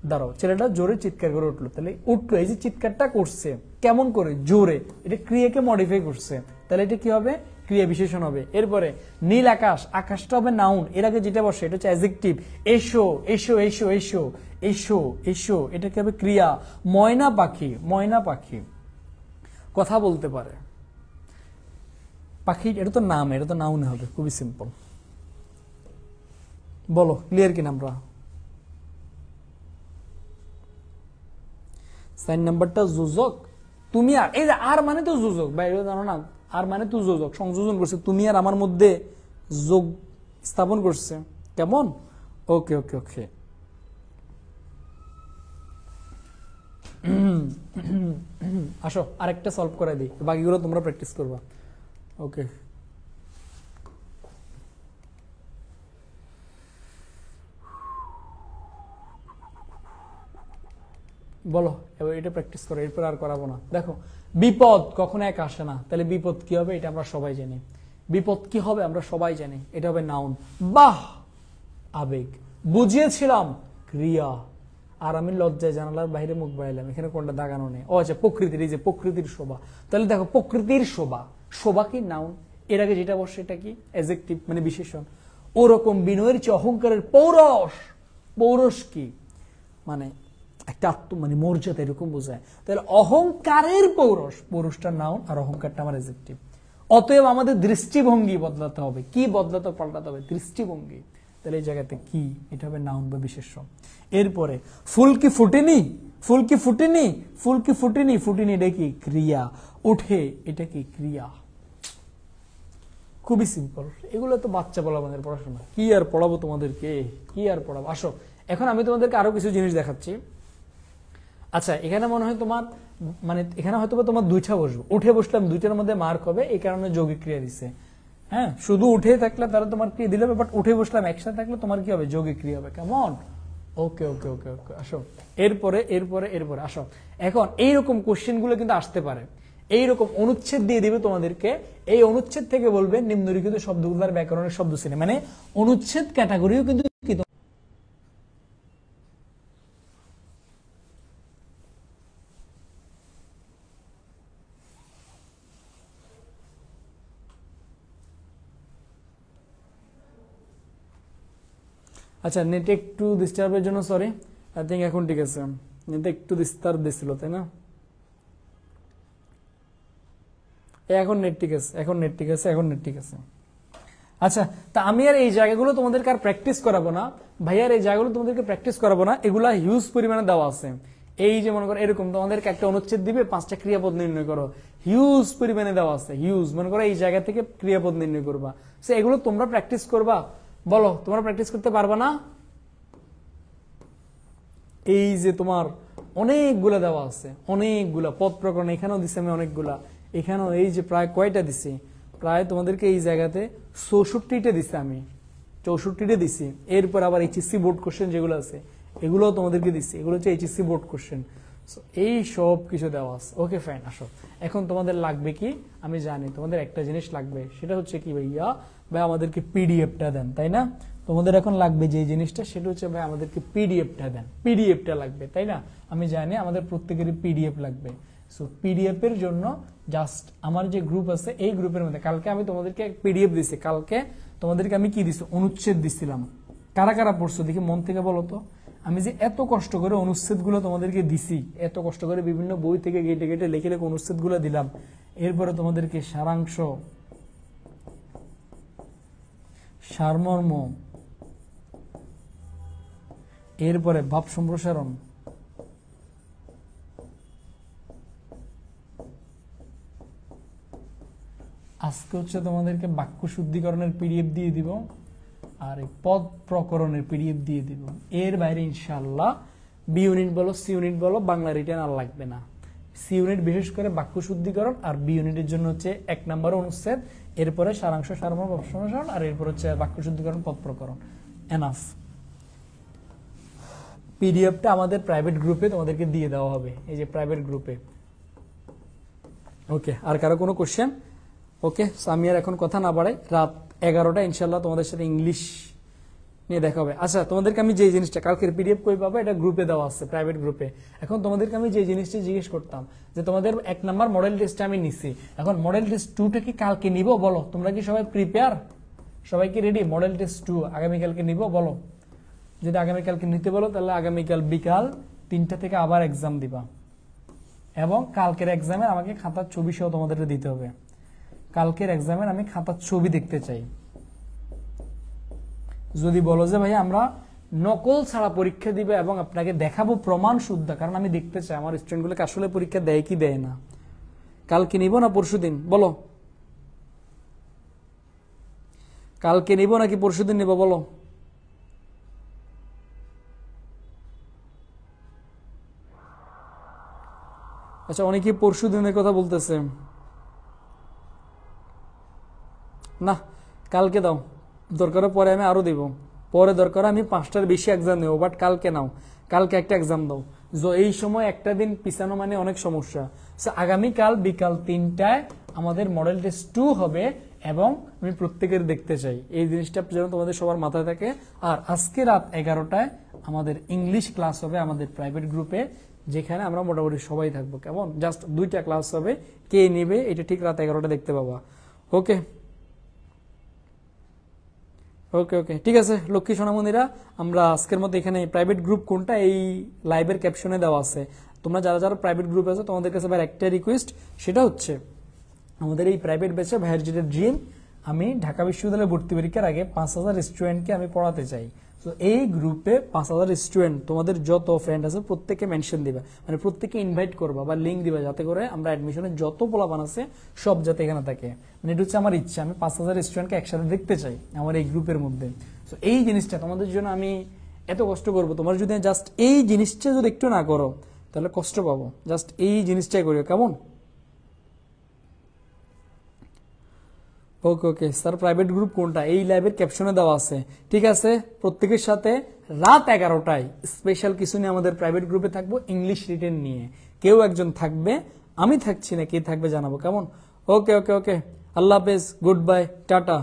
দাঁড়াও, ছেলেটা জোরে চিৎকার করে উঠলো, তাহলে উঠলো, এই যে চিৎকারটা করছে কেমন করে, জোরে, এটা ক্রিয়াকে মডিফাই করছে, তাহলে এটা কি হবে, ক্রিয়া বিশেষণ হবে। এরপরে নীল আকাশ, আকাশটা হবে নাউন, এর আগে যেটা বসে এটা হচ্ছে অ্যাডজেক্টিভ। এসো এসো এসো এসো এসো এসো, এটা কি হবে, ক্রিয়া। ময়না পাখি, ময়না পাখি কথা বলতে পারে, পাখি এটা তো নাম, এটা তো নাউন হবে, খুবই সিম্পল। বলো ক্লিয়ার কিনা আমরা? 4 নাম্বারটা যোজক, তুমি আর, এই যে আর মানে তো যোজক ভাই, এটা জানো না, আর মানে তো যোজক, সংযোজন করছে, তুমি আর আমার মধ্যে যোগ স্থাপন করছে, কেমন? ওকে ওকে ওকে। আসো আরেকটা সলভ করে দিই, বাকিগুলো তোমরা প্র্যাকটিস করবা। ওকে, বলো এবার এটা প্র্যাকটিস করো, এরপর আর করাবো না। দেখো, বিপদ কখনো এক আসে না, তাহলে বিপদ কি হবে এটা আমরা সবাই জানি। বিপদ কি হবে আমরা সবাই জানি, এটা হবে নাউন। বাহ আবেগ, বুঝিয়েছিলাম ক্রিয়া। আর আমি লজ্জায় জানালার বাইরে মুখ বাড়াইলাম, এখানে কোনটা দাগানো নেই। ও আচ্ছা, প্রকৃতির, এই যে প্রকৃতির শোভা, তাহলে দেখো প্রকৃতির শোভা, শোভা কি নাউন, এর আগে যেটা বসে এটা কি অ্যাডজেক্টিভ মানে বিশেষণ। ওরকম বিনয়ের চেয়ে অহংকারের পৌরস, পৌরস কি মানে একটা মানে মর্যাদা এরকম বোঝায়, তাহলে অহংকারের পৌরস, পৌরসটা নাউন আর অহংকারটা আমার অ্যাডজেক্টিভ। অতএব আমাদের দৃষ্টিভঙ্গি বদলাতে হবে, কি বদলাতে পাল্টাতে হবে, দৃষ্টিভঙ্গি। তাহলে এই জায়গাতে কি, এটা হবে নাউন বা বিশেষ্য। এরপরে ফুল কি ফুটেনি, ফুল কি ফুটেনি, ফুল কি ফুটেনি, ফুটেনি এটা কি ক্রিয়া। উঠে এটা কি ক্রিয়া। খুবই সিম্পল, এগুলো তো বাচ্চা বলা আমাদের পড়াশোনা, কি আর পড়াবো তোমাদেরকে, কি আর পড়াবো। আসো এখন আমি তোমাদেরকে আরো কিছু জিনিস দেখাচ্ছি। আচ্ছা এখানে মনে হয় তোমার মানে এখানে হয়তো তোমার দুইটা বসবো, উঠে বসলাম, দুইটার মধ্যে মার্ক হবে, এই কারণে যৌগিক ক্রিয়া দিচ্ছে। হ্যাঁ, শুধু উঠে থাকলে তাহলে তোমার ক্রিয়া দিলে হবে, বাট উঠে বসলাম একসাথে থাকলে তোমার কি হবে, যৌগিক ক্রিয়া হবে। কেমন? ওকে ওকে ওকে ওকে। আসো এরপরে এরপরে এরপরে আসো, এখন এইরকম কোশ্চেন গুলো কিন্তু আসতে পারে, এইরকম অনুচ্ছেদ দিয়ে দিবে তোমাদেরকে, এই অনুচ্ছেদ থেকে বলবে নিম্নলিখিত শব্দগুলোর ব্যাকরণের শব্দ শ্রেণী, মানে অনুচ্ছেদ ক্যাটাগরিও কিন্তু আচ্ছা নেটে একটু ডিস্টার্বের জন্য সরি, আই থিঙ্ক এখন ঠিক আছে, নেটে একটু ডিস্টার্ব দিছিল তাই না? এখন নেট ঠিক আছে, এখন নেট ঠিক আছে, এখন নেট ঠিক আছে। আচ্ছা, তা আমি আর এই জায়গাগুলো তোমাদেরকে আর প্র্যাকটিস করাবো না ভাইয়ার, এই জায়গাগুলো তোমাদেরকে প্র্যাকটিস করাবো না, এগুলা হিউজ পরিমাণে দেওয়া আছে। এই যে মনে করো এরকম তোমাদেরকে একটা অনুচ্ছেদ দিবে, 5টা ক্রিয়াপদ নির্ণয় করো, হিউজ পরিমাণে দেওয়া আছে, হিউজ। মনে করো এই জায়গা থেকে ক্রিয়াপদ নির্ণয় করবা, সে এগুলো তোমরা প্র্যাকটিস করবা। বলো তোমরা প্র্যাকটিস করতে পারবা না? এই যে তোমার অনেকগুলা দেওয়া আছে, অনেকগুলা পদ প্রকরণ, এখানেও দিছি আমি অনেকগুলা, এখানেও এই যে প্রায় কয়টা দিছি, প্রায় তোমাদেরকে এই জায়গাতে 64টা দিছি আমি, 64টা দিছি। এরপর আবার এইচএসসি বোর্ড কোশ্চেন যেগুলো আছে এগুলো তোমাদেরকে দিছি, এগুলো হচ্ছে এইচএসসি বোর্ড কোশ্চেন। এই সব কিছু দেওয়া আছে। ওকে ফাইন, আসো এখন তোমাদের লাগবে কি, আমি জানি তোমাদের একটা জিনিস লাগবে, সেটা হচ্ছে কি ভাইয়া, ভাই আমাদেরকে পিডিএফটা দেন, তাই না? তোমাদের এখন লাগবে যে জিনিসটা, সেটা হচ্ছে ভাই আমাদেরকে পিডিএফটা দেন, পিডিএফটা লাগবে, তাই না? আমি জানি আমাদের প্রত্যেকেরই পিডিএফ লাগবে। সো পিডিএফ এর জন্য জাস্ট আমার যে গ্রুপ আছে এই গ্রুপের মধ্যে কালকে আমি তোমাদেরকে পিডিএফ দিছি, কালকে তোমাদেরকে আমি কি দিছি, অনুচ্ছেদ দিছিলাম। কারা কারা পড়ছো দেখি মন থেকে বলো তো। আমি যে এত কষ্ট করে অনুচ্ছেদগুলো তোমাদেরকে দিছি, এত কষ্ট করে বিভিন্ন বই থেকে গেটে গেটে লিখে লিখে অনুচ্ছেদগুলো দিলাম, এরপরে তোমাদেরকে সারাংশ, সারমর্ম, এরপরে ভাব সম্প্রসারণ, আজকে হচ্ছে তোমাদেরকে বাক্য শুদ্ধিকরণের পিডিএফ দিয়ে দিব, আর এই পদ প্রকরণের পিডিএফ দিয়ে দিব। এর বাইরে ইনশাআল্লাহ বি ইউনিট বলো, সি ইউনিট বলো, বাংলা রিটেন আর লাগবে না। সি ইউনিট বিশেষ করে বাক্য শুদ্ধিকরণ, আর বি ইউনিটের জন্য হচ্ছে 1 নম্বর অনুচ্ছেদ, এরপরে সারাংশ, সারমর্ম, ভাব সম্প্রসারণ, আর এরপর হচ্ছে বাক্য শুদ্ধিকরণ, পদ প্রকরণ। এনাফ। পিডিএফটা আমাদের প্রাইভেট গ্রুপে তোমাদেরকে দিয়ে দেওয়া হবে, এই যে প্রাইভেট গ্রুপে। ওকে, আর কারো কোনো কোশ্চেন? ওকে, আমি আর এখন কথা না বাড়াই, রাত 11টা ইনশাল্লাহ তোমাদের সাথে ইংলিশ নিয়ে দেখা হবে। আচ্ছা, তোমাদেরকে আমি যে জিনিসটা কালকের পিডিএফ কই পাবো, এটা গ্রুপে দেওয়া আছে, প্রাইভেট গ্রুপে। এখন তোমাদেরকে আমি যে জিনিসটা জিজ্ঞেস করতাম যে তোমাদের 1 নাম্বার মডেল টেস্টটা আমি নিছি, এখন মডেল টেস্ট 2টা কি কালকে নিব? বলো, তোমরা কি সবাই প্রিপেয়ার? সবাই কি রেডি? মডেল টেস্ট 2 আগামীকালকে নিব? বলো, যদি আগামীকালকে নিতে বলো তাহলে আগামীকাল বিকাল 3টা থেকে আবার এক্সাম দিবা, এবং কালকের এক্সামে আমাকে খাতার ছবি সহ তোমাদের দিতে হবে। কালকের এক্সামের আমি খাতার ছবি দেখতে চাই। যদি বলো যে ভাই আমরা নকল ছাড়া পরীক্ষা দিবে এবং আপনাকে দেখাবো প্রমাণ শুদ্ধ, কারণ আমি দেখতে চাই আমার স্টুডেন্টগুলোকে আসলে পরীক্ষা দেয় কি দেয় না। কালকে নিব না পরশুদিন? বলো, কালকে নিব নাকি পরশুদিন নিব? বলো। আচ্ছা, অনেকে পরশুদিনের কথা বলতেছে। না, কালকে দাও, দরকার পরে আমি আরো দিব, পরে দরকার আমি 5টার বেশি এক্সাম নেবো, বাট কালকে নাও, কালকে একটা এক্সাম দাও। এই সময় একটা দিন পিছানো মানে অনেক সমস্যা। আগামীকাল বিকাল 3টায় আমাদের মডেল টেস্ট 2 হবে, এবং আমি প্রত্যেকের দেখতে চাই, এই জিনিসটা যেন তোমাদের সবার মাথায় থাকে। আর আজকে রাত 11টায় আমাদের ইংলিশ ক্লাস হবে আমাদের প্রাইভেট গ্রুপে, যেখানে আমরা মোটামুটি সবাই থাকবো। কেমন? জাস্ট 2টা ক্লাস হবে, কে নেবে এটা ঠিক রাত 11টা দেখতে পাবা। ওকে ওকে ওকে, ঠিক আছে লক্ষ্মী সোনামণিরা, আমরা আজকের মধ্যে এখানে প্রাইভেট গ্রুপ কোনটা এই লাইভের ক্যাপশনে দেওয়া আছে। তোমরা যারা যারা প্রাইভেট গ্রুপ আছে তোমাদের কাছে ভাই একটা রিকোয়েস্ট, সেটা হচ্ছে আমাদের এই প্রাইভেট ব্যাচে ভাইয়ের যেটা ড্রিম, আমি ঢাকা বিশ্ববিদ্যালয়ে ভর্তি পরীক্ষার আগে 5000 স্টুডেন্টকে আমি পড়াতে চাই। তো এই গ্রুপে 5000 স্টুডেন্ট, তোমাদের যত ফ্রেন্ড আছে প্রত্যেককে মেনশন দিবা, মানে প্রত্যেককে ইনভাইট করবা বা লিঙ্ক দিবা, যাতে করে আমরা অ্যাডমিশনের যত পোলাপান আছে সব যাতে এখানে থাকে। মানে এটা হচ্ছে আমার ইচ্ছা, আমি 5000 স্টুডেন্টকে একসাথে দেখতে চাই আমার এই গ্রুপের মধ্যে। তো এই জিনিসটা তোমাদের জন্য আমি এত কষ্ট করবো, তোমার যদি জাস্ট এই জিনিসটা যদি একটু না করো তাহলে কষ্ট পাবো। জাস্ট এই জিনিসটাই করিও, কেমন? ওকে ওকে স্যার, প্রাইভেট গ্রুপ কোনটা এই লাইভের ক্যাপশনে দেওয়া আছে। ঠিক আছে, প্রত্যেকের সাথে রাত 11টায় স্পেশাল কিছু নিয়ে আমাদের প্রাইভেট গ্রুপে থাকবো, ইংলিশ রিটেন নিয়ে। কেউ একজন থাকবে, আমি থাকছি না, কে থাকবে জানাবো, কেমন? ওকে ওকে ওকে, আল্লাহ হাফেজ, গুড বাই, টাটা।